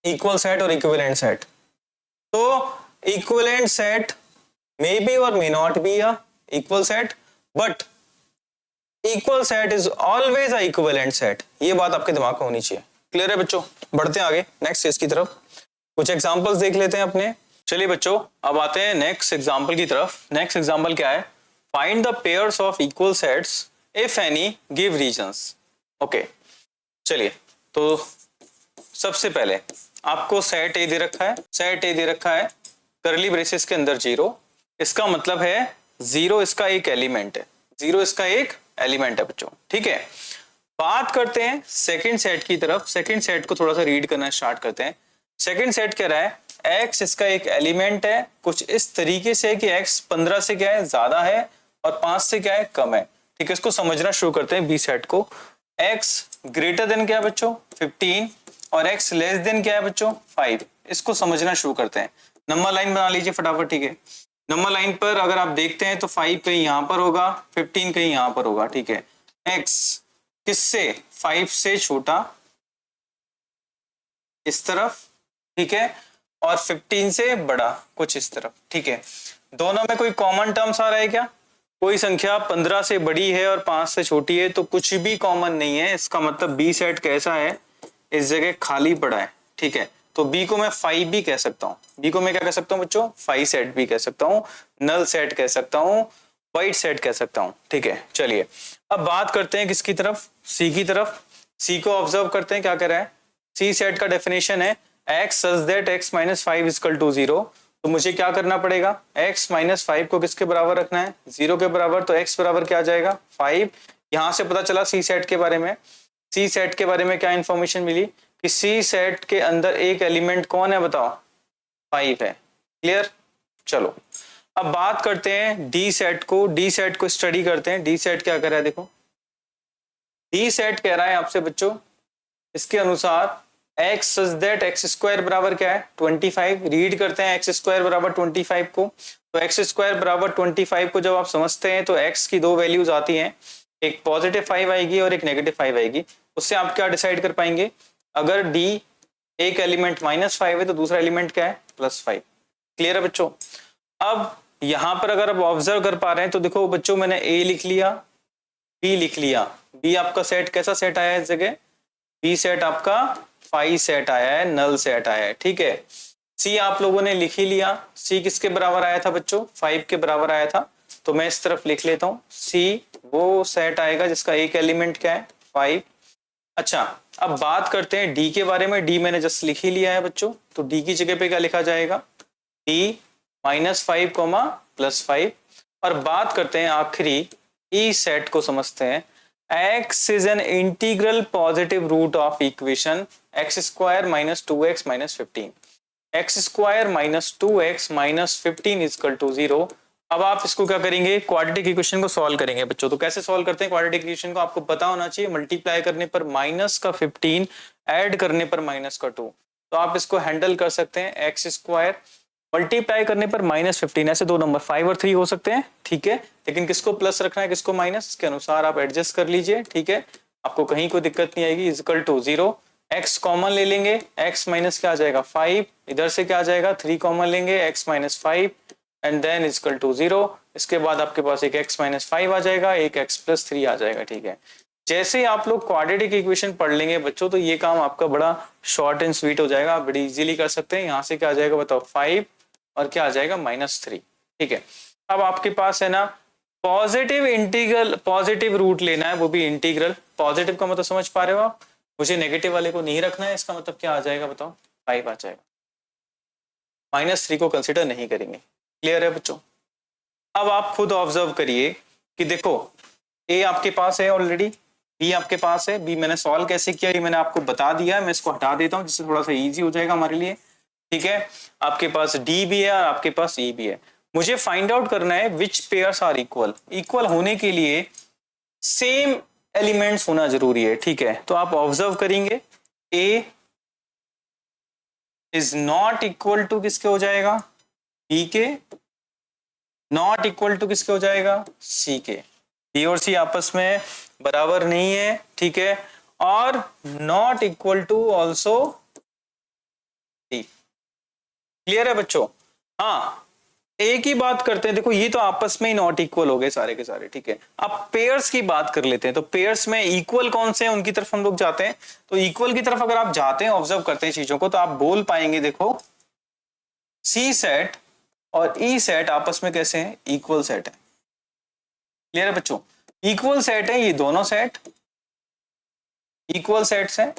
इक्वल सेट और इक्विवेलेंट सेट। तो इक्विवेलेंट सेट मे बी और may not be equal set, but equal set is always a equivalent set, ये बात आपके दिमाग में होनी चाहिए। क्लियर है बच्चों? बढ़ते हैं आगे नेक्स्ट केस की तरफ, कुछ एग्जांपल्स देख लेते हैं अपने। चलिए बच्चों अब आते हैं नेक्स्ट एग्जांपल की तरफ। नेक्स्ट एग्जांपल क्या है, find the pairs of equal sets if any give reasons. Okay चलिए, तो सबसे पहले आपको सेट ए दे रखा है, सेट ए दे रखा है करली ब्रेसेस के अंदर 0, इसका मतलब है 0 इसका एक एलिमेंट है, 0 इसका एक एलिमेंट है बच्चों, ठीक है। बात करते हैं सेकंड सेट की तरफ, सेकंड सेट को थोड़ा सा रीड करना स्टार्ट करते हैं। सेकंड सेट कह रहा है x इसका एक एलिमेंट है, कुछ इस तरीके से कि x 15 से क्या है ज्यादा है और 5 से क्या है कम है, ठीक है। इसको समझना शुरू करते हैं बी सेट को। x ग्रेटर देन क्या है बच्चों 15 और x लेस देन क्या है बच्चों 5, इसको समझना शुरू करते हैं। नंबर लाइन बना लीजिए फटाफट, ठीक है। नंबर लाइन पर अगर आप देखते हैं तो 5 कहीं यहां पर होगा, 15 कहीं यहां पर होगा, ठीक है। x किससे 5 से छोटा इस तरफ, ठीक है, और 15 से बड़ा कुछ इस तरफ, ठीक है। दोनों में कोई कॉमन टर्म्स आ रहा है क्या? कोई संख्या 15 से बड़ी है और 5 से छोटी है तो कुछ भी कॉमन नहीं है, इसका मतलब बी सेट कैसा है, इस जगह खाली पड़ा है, ठीक है। तो बी को मैं 5 भी कह सकता हूँ, बी को मैं क्या कह सकता हूँ बच्चों 5 सेट भी कह सकता हूँ, नल सेट कह सकता हूँ, वाइट सेट कह सकता हूँ, ठीक है। चलिए अब बात करते हैं किसकी तरफ, सी की तरफ। सी को ऑब्जर्व करते हैं क्या कह रहा है, सी सेट का डेफिनेशन है x such that x minus 5 is equal to 0। तो मुझे क्या करना पड़ेगा, x minus 5 को किसके बराबर रखना है 0 के बराबर, तो x बराबर क्या आ जाएगा 5। यहां से पता चला सी सेट के बारे में, सी सेट के बारे में क्या इंफॉर्मेशन मिली कि सी सेट के अंदर एक एलिमेंट कौन है बताओ 5 है। क्लियर? चलो अब बात करते हैं डी सेट को, डी सेट को स्टडी करते हैं। डी सेट क्या कर रहा है, देखो डी सेट कह रहा है आपसे बच्चों इसके अनुसार x such that x square बराबर क्या है 25। रीड करते हैं x स्क्वायर बराबर 25 को, तो x स्क्वायर बराबर 25 को जब आप समझते हैं तो x की दो वैल्यूज आती हैं, एक पॉजिटिव 5 आएगी और एक नेगेटिव 5 आएगी। उससे आप क्या डिसाइड कर पाएंगे, अगर d एक एलिमेंट -5 है तो दूसरा एलिमेंट क्या है +5। क्लियर है बच्चों? अब यहां पर अगर आप ऑब्जर्व कर पा रहे हैं तो देखो बच्चों मैंने a लिख लिया, b लिख लिया, b आपका सेट कैसा सेट आया है इस जगह, b सेट आपका 5 सेट आया है, नल सेट आया है, ठीक है। सी आप लोगों ने लिख ही लिया, सी किसके बराबर आया था बच्चों 5 के बराबर आया था, तो मैं इस तरफ लिख लेता हूं सी वो सेट आएगा जिसका एक एलिमेंट क्या है 5। अच्छा अब बात करते हैं डी के बारे में, डी मैंने जस्ट लिख ही लिया है बच्चों, तो डी की जगह पे क्या लिखा जाएगा डी -5 +5। और बात करते हैं आखिरी ई सेट को समझते हैं। x is an integral positive root of equation x square minus 2x minus 15, x square minus 2x minus 15 is equal to 0। अब आप इसको क्या करेंगे, क्वाड्रेटिक इक्वेशन को सॉल्व करेंगे बच्चों। तो कैसे सॉल्व करते हैं क्वाड्रेटिक इक्वेशन को, आपको पता होना चाहिए मल्टीप्लाई करने पर माइनस का 15, ऐड करने पर माइनस का 2। तो आप इसको हैंडल कर सकते हैं, एक्स स्क्वायर मल्टीप्लाई करने पर -15, ऐसे दो नंबर 5 और 3 हो सकते हैं, ठीक है। लेकिन किसको प्लस रखना है किसको माइनस, इसके अनुसार आप एडजस्ट कर लीजिए, ठीक है। आपको कहीं कोई दिक्कत नहीं आएगी। इक्वल टू 0, x कॉमन ले लेंगे, x माइनस क्या आ जाएगा 5, इधर से क्या आ जाएगा 3 कॉमन लेंगे, x minus 5 and then equal to 0। इसके बाद आपके पास एक x माइनस 5 आ जाएगा, एक x प्लस 3 आ जाएगा, ठीक है। जैसे आप लोग क्वाड्रेटिक इक्वेशन पढ़ लेंगे बच्चों तो ये काम आपका बड़ा शॉर्ट एंड स्वीट हो जाएगा, आप बड़ी इजीली कर सकते हैं। यहाँ से क्या आ जाएगा बताओ 5 और क्या आ जाएगा -3, ठीक है। अब आपके पास है ना पॉजिटिव इंटीग्रल, पॉजिटिव रूट लेना है वो भी इंटीग्रल। पॉजिटिव का मतलब समझ पा रहे हो आप, मुझे नेगेटिव वाले को नहीं रखना है, इसका मतलब क्या आ जाएगा बताओ 5 आ जाएगा। -3 को कंसिडर नहीं करेंगे। क्लियर है बच्चों? अब आप खुद ऑब्जर्व करिए कि देखो ए आपके पास है ऑलरेडी, बी आपके पास है, बी मैंने सॉल्व कैसे किया ये मैंने आपको बता दिया है, मैं इसको हटा देता हूं जिससे थोड़ा सा इजी हो जाएगा हमारे लिए। ठीक है, आपके पास डी भी है और आपके पास ई भी है। मुझे फाइंड आउट करना है विच पेयर्स आर इक्वल। इक्वल होने के लिए सेम एलिमेंट्स होना जरूरी है। ठीक है, तो आप ऑब्जर्व करेंगे ए इज नॉट इक्वल टू किसके हो जाएगा, बी के, नॉट इक्वल टू किसके हो जाएगा, सी के। बी और सी आपस में बराबर नहीं है। ठीक है, और not equal to also D. Clear है बच्चों? हाँ, एक ही बात करते हैं, देखो ये तो आपस में ही नॉट इक्वल हो गए सारे के सारे। ठीक है, अब पेयर्स की बात कर लेते हैं। तो पेयर्स में इक्वल कौन से हैं उनकी तरफ हम लोग जाते हैं। तो इक्वल की तरफ अगर आप जाते हैं, ऑब्जर्व करते हैं चीजों को, तो आप बोल पाएंगे देखो सी सेट और ई सेट आपस में कैसे हैं, इक्वल सेट है। क्लियर है बच्चों? इक्वल सेट है ये दोनों सेट, इक्वल सेट्स हैं।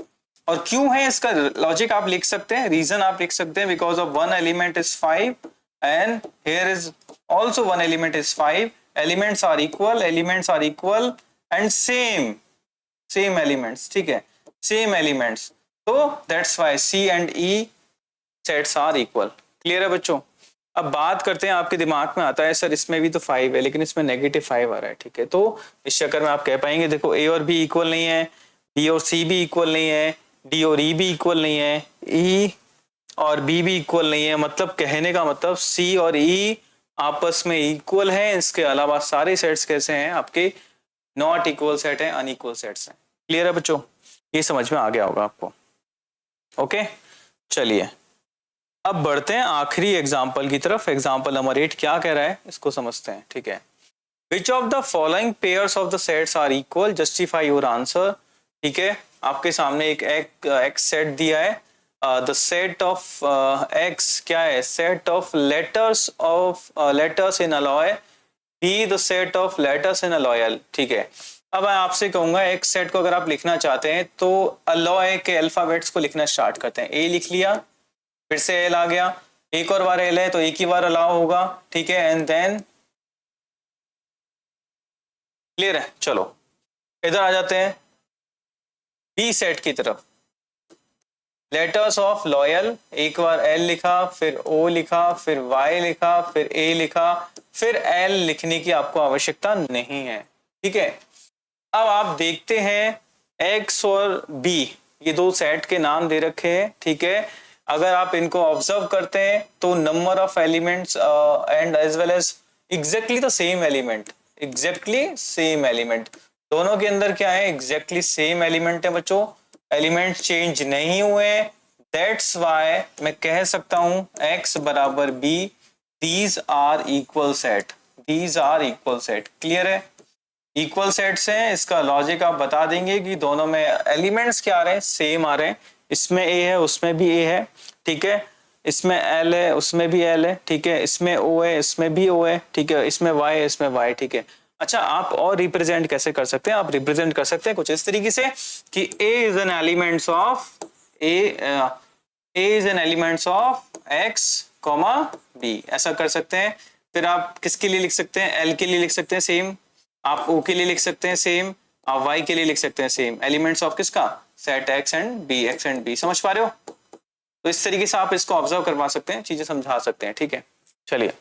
और क्यों है इसका लॉजिक आप लिख सकते हैं, रीजन आप लिख सकते हैं, because of one element is 5 and here is also one element is 5, elements are equal and same elements। ठीक है, same elements, so that's why C and E sets are equal। Clear है बच्चों? अब बात करते हैं, आपके दिमाग में आता है सर इसमें भी तो 5 है लेकिन इसमें -5 आ रहा है। ठीक है, तो इस चक्कर में आप कह पाएंगे देखो ए और बी इक्वल नहीं है, बी और सी भी इक्वल नहीं है, डी और ई भी इक्वल नहीं है, ई और बी भी इक्वल नहीं है। मतलब कहने का मतलब सी और ई आपस में इक्वल है, इसके अलावा सारे सेट्स कैसे हैं आपके, नॉट इक्वल सेट हैं, अनइक्वल सेट्स हैं। क्लियर है बच्चों? ये समझ में आ गया होगा आपको। ओके, चलिए अब बढ़ते हैं आखिरी एग्जाम्पल की तरफ। एग्जाम्पल नंबर 8 क्या कह रहा है इसको समझते हैं। ठीक है, which of the following pairs of the sets are equal, justify your answer. ठीक है, आपके सामने एक एक्स सेट दिया है, द सेट ऑफ एक्स क्या है, set of letters in alloy, be the set of letters in loyal. ठीक है, अब मैं आपसे कहूंगा एक्स सेट को अगर आप लिखना चाहते हैं तो अलॉय के अल्फाबेट्स को लिखना स्टार्ट करते हैं। ए लिख लिया, फिर से एल आ गया, एक और बार एल है तो एक ही बार अलाउ होगा। ठीक है, एंड देन क्लियर है। चलो इधर आ जाते हैं बी सेट की तरफ, लेटर्स ऑफ लॉयल, एक बार एल लिखा, फिर ओ लिखा, फिर वाई लिखा, फिर ए लिखा, फिर एल लिखने की आपको आवश्यकता नहीं है। ठीक है, अब आप देखते हैं एक्स और बी ये दो सेट के नाम दे रखे हैं। ठीक है, अगर आप इनको ऑब्जर्व करते हैं तो number of elements and as well as exactly the same element, exactly same element, दोनों के अंदर क्या है, एग्जैक्टली सेम एलिमेंट है बच्चों, एलिमेंट चेंज नहीं हुए। दैट्स वाई मैं कह सकता हूं x बराबर b, these are equal set, these are equal set. Clear है, इक्वल सेट्स हैं। इसका लॉजिक आप बता देंगे कि दोनों में एलिमेंट्स क्या आ रहे हैं, सेम आ रहे हैं। इसमें a है उसमें भी a है। ठीक है, इसमें l है उसमें भी l है। ठीक है, इसमें o है इसमें भी o है। ठीक है, इसमें y है इसमें y। ठीक है, अच्छा आप और रिप्रेजेंट कैसे कर सकते हैं, आप रिप्रेजेंट कर सकते हैं कुछ इस तरीके से कि a is an elements of a is an elements of x, b, ऐसा कर सकते हैं। फिर आप किसके लिए लिख सकते हैं, l के लिए लिख सकते हैं सेम, आप o के लिए लिख सकते हैं सेम, आप y के लिए लिख सकते हैं सेम, एलिमेंट्स ऑफ किसका, सेट x एंड b। समझ पा रहे हो? तो इस तरीके से आप इसको ऑब्जर्व करवा सकते हैं, चीजें समझा सकते हैं। ठीक है, चलिए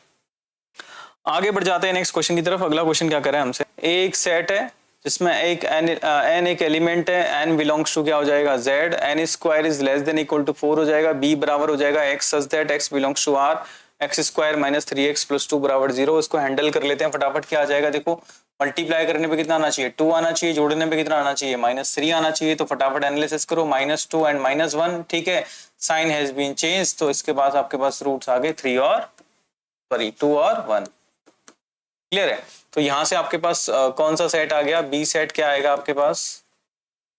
आगे बढ़ जाते हैं नेक्स्ट क्वेश्चन की तरफ। अगला क्वेश्चन क्या कर रहा है हमसे, एक सेट है जिसमें एक n एक एलिमेंट है, n बिलोंग्स टू क्या हो जाएगा, z, n square is less than equal to 4 हो जाएगा, b बराबर हो जाएगा x such that x belongs to r, x square minus 3x plus 2 बराबर 0। इसको हैंडल कर लेते हैं फटाफट। क्या आ जाएगा देखो, मल्टीप्लाई करने पे कितना आना चाहिए, 2 आना चाहिए, जोड़ने पे कितना आना चाहिए, -3 आना चाहिए। तो फटाफट एनालिसिस करो, -2 एंड -1। ठीक है, साइन हैज बीन चेंज, तो इसके बाद आपके पास रूट्स आ गए 2 और 1। क्लियर है, तो यहां से आपके पास कौन सा सेट आ गया, बी सेट क्या आएगा आपके पास,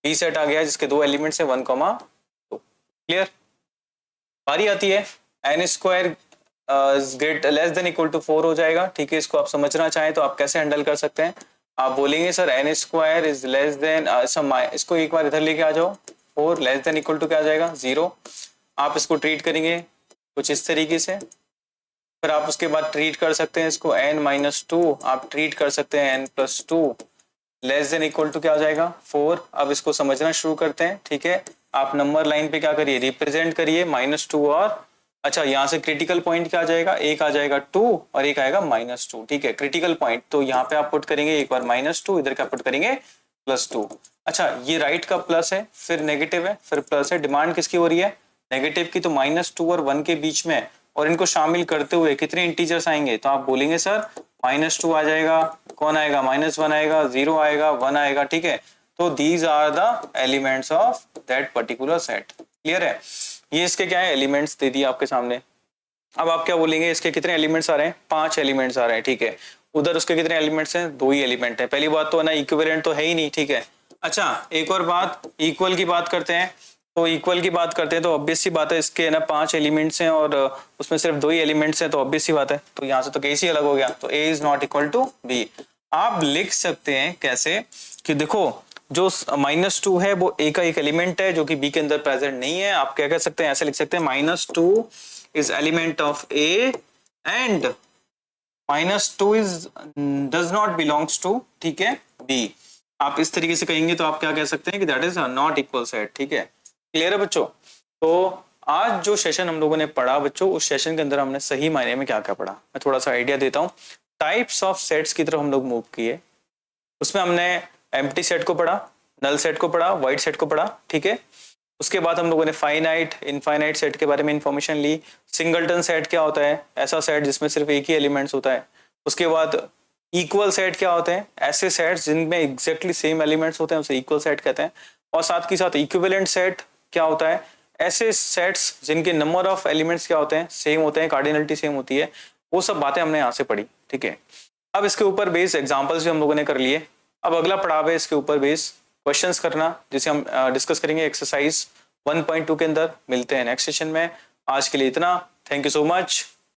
बी सेट आ गया जिसके दो एलिमेंट्स है 1, 2। क्लियर, बारी आती है n square greater less than equal to 4 हो जाएगा। ठीक है, इसको आप समझना चाहें तो आप कैसे हैंडल कर सकते हैं, आप बोलेंगे sir n square is less then, इसको एक बार इधर लेके आ जाओ, 4 लेस देन इक्वल टू क्या आ जाएगा 0। आप इसको ट्रीट करेंगे कुछ इस तरीके से। फिर आप उसके बाद ट्रीट कर सकते हैं इसको n-2, आप ट्रीट कर सकते हैं n+2 less than equal to क्या हो जाएगा 4। अब इसको समझना शुरू करते हैं, ठीक है। आप नंबर लाइन पे क्या करिए, रिप्रेजेंट करिए -2 और अच्छा यहाँ से क्रिटिकल पॉइंट क्या आ जाएगा, एक आ जाएगा 2 और एक आएगा -2, ठीक है। क्रिटिकल पॉइंट तो यहाँ पे आप पुट करेंगे एक बार -2, इधर क्या पुट करेंगे +2। अच्छा ये राइट का प्लस है, फिर नेगेटिव है, फिर प्लस है। डिमांड किसकी हो रही है, नेगेटिव की। तो -2 और 1 के बीच में और इनको शामिल करते हुए कितने इंटीजर्स आएंगे, तो आप बोलेंगे सर -2 आ जाएगा, कौन आएगा -1 आएगा, 0 आएगा, 1 आएगा, ठीक है। तो these are the elements of that particular set. Clear है, ये इसके क्या है एलिमेंट्स दे दिए आपके सामने। अब आप क्या बोलेंगे, इसके कितने एलिमेंट्स आ रहे हैं, 5 एलिमेंट्स आ रहे हैं, ठीक है। उधर उसके कितने एलिमेंट्स हैं, 2 ही एलिमेंट है। पहली बात तो है ना इक्विवेलेंट तो है ही नहीं, ठीक है। अच्छा एक और बात, इक्वल की बात करते हैं। तो इक्वल की बात करते हैं तो ऑब्वियस सी बात है, इसके ना 5 एलिमेंट्स हैं और उसमें सिर्फ 2 ही एलिमेंट्स हैं, तो ऑब्वियस सी बात है। तो यहाँ से तो केस ही अलग हो गया, तो A is not equal to B। आप लिख सकते हैं कैसे कि देखो जो -2 है वो A का एक एलिमेंट है जो कि B के अंदर प्रेजेंट नहीं है। आप क्या कह सकते हैं, ऐसे लिख सकते हैं -2 is element of A and -2 is does not belongs to, ठीक है, B। आप इस तरीके से कहेंगे तो आप क्या कह सकते हैं कि that is not equal set, ठीक है। क्लियर है बच्चों। तो आज जो सेशन हम लोगों ने पढ़ा बच्चों, उस सेशन के अंदर हमने सही मायने में क्या क्या पढ़ा, मैं थोड़ा सा आइडिया देता हूँ। टाइप्स ऑफ सेट्स की तरफ हम लोग मूव किए। उसमें हमने एम्प्टी सेट को पढ़ा, नल सेट को पढ़ा, वाइड सेट को पढ़ा, ठीक है। उसके बाद हम लोगों ने फाइनाइट इनफाइनाइट सेट के बारे में इंफॉर्मेशन ली। सिंगलटन सेट क्या होता है, ऐसा सेट जिसमें सिर्फ एक ही एलिमेंट्स होता है। उसके बाद इक्वल सेट क्या होते हैं, ऐसे सेट्स जिनमें एग्जैक्टली सेम एलिमेंट्स होते हैं उसे इक्वल सेट कहते हैं। और साथ ही साथ इक्विवेलेंट सेट क्या होता है, ऐसे सेट्स जिनके नंबर ऑफ एलिमेंट्स क्या होते हैं, सेम होते हैं, कार्डिनलिटी सेम होती है। वो सब बातें हमने यहाँ से पढ़ी, ठीक है। अब इसके ऊपर बेस एग्जांपल्स भी हम लोगों ने कर लिए। अब अगला पड़ाव है इसके ऊपर बेस क्वेश्चंस करना, जिसे हम डिस्कस करेंगे एक्सरसाइज 1.2 के अंदर। मिलते हैं नेक्स्ट सेशन में, आज के लिए इतना। Thank you so much.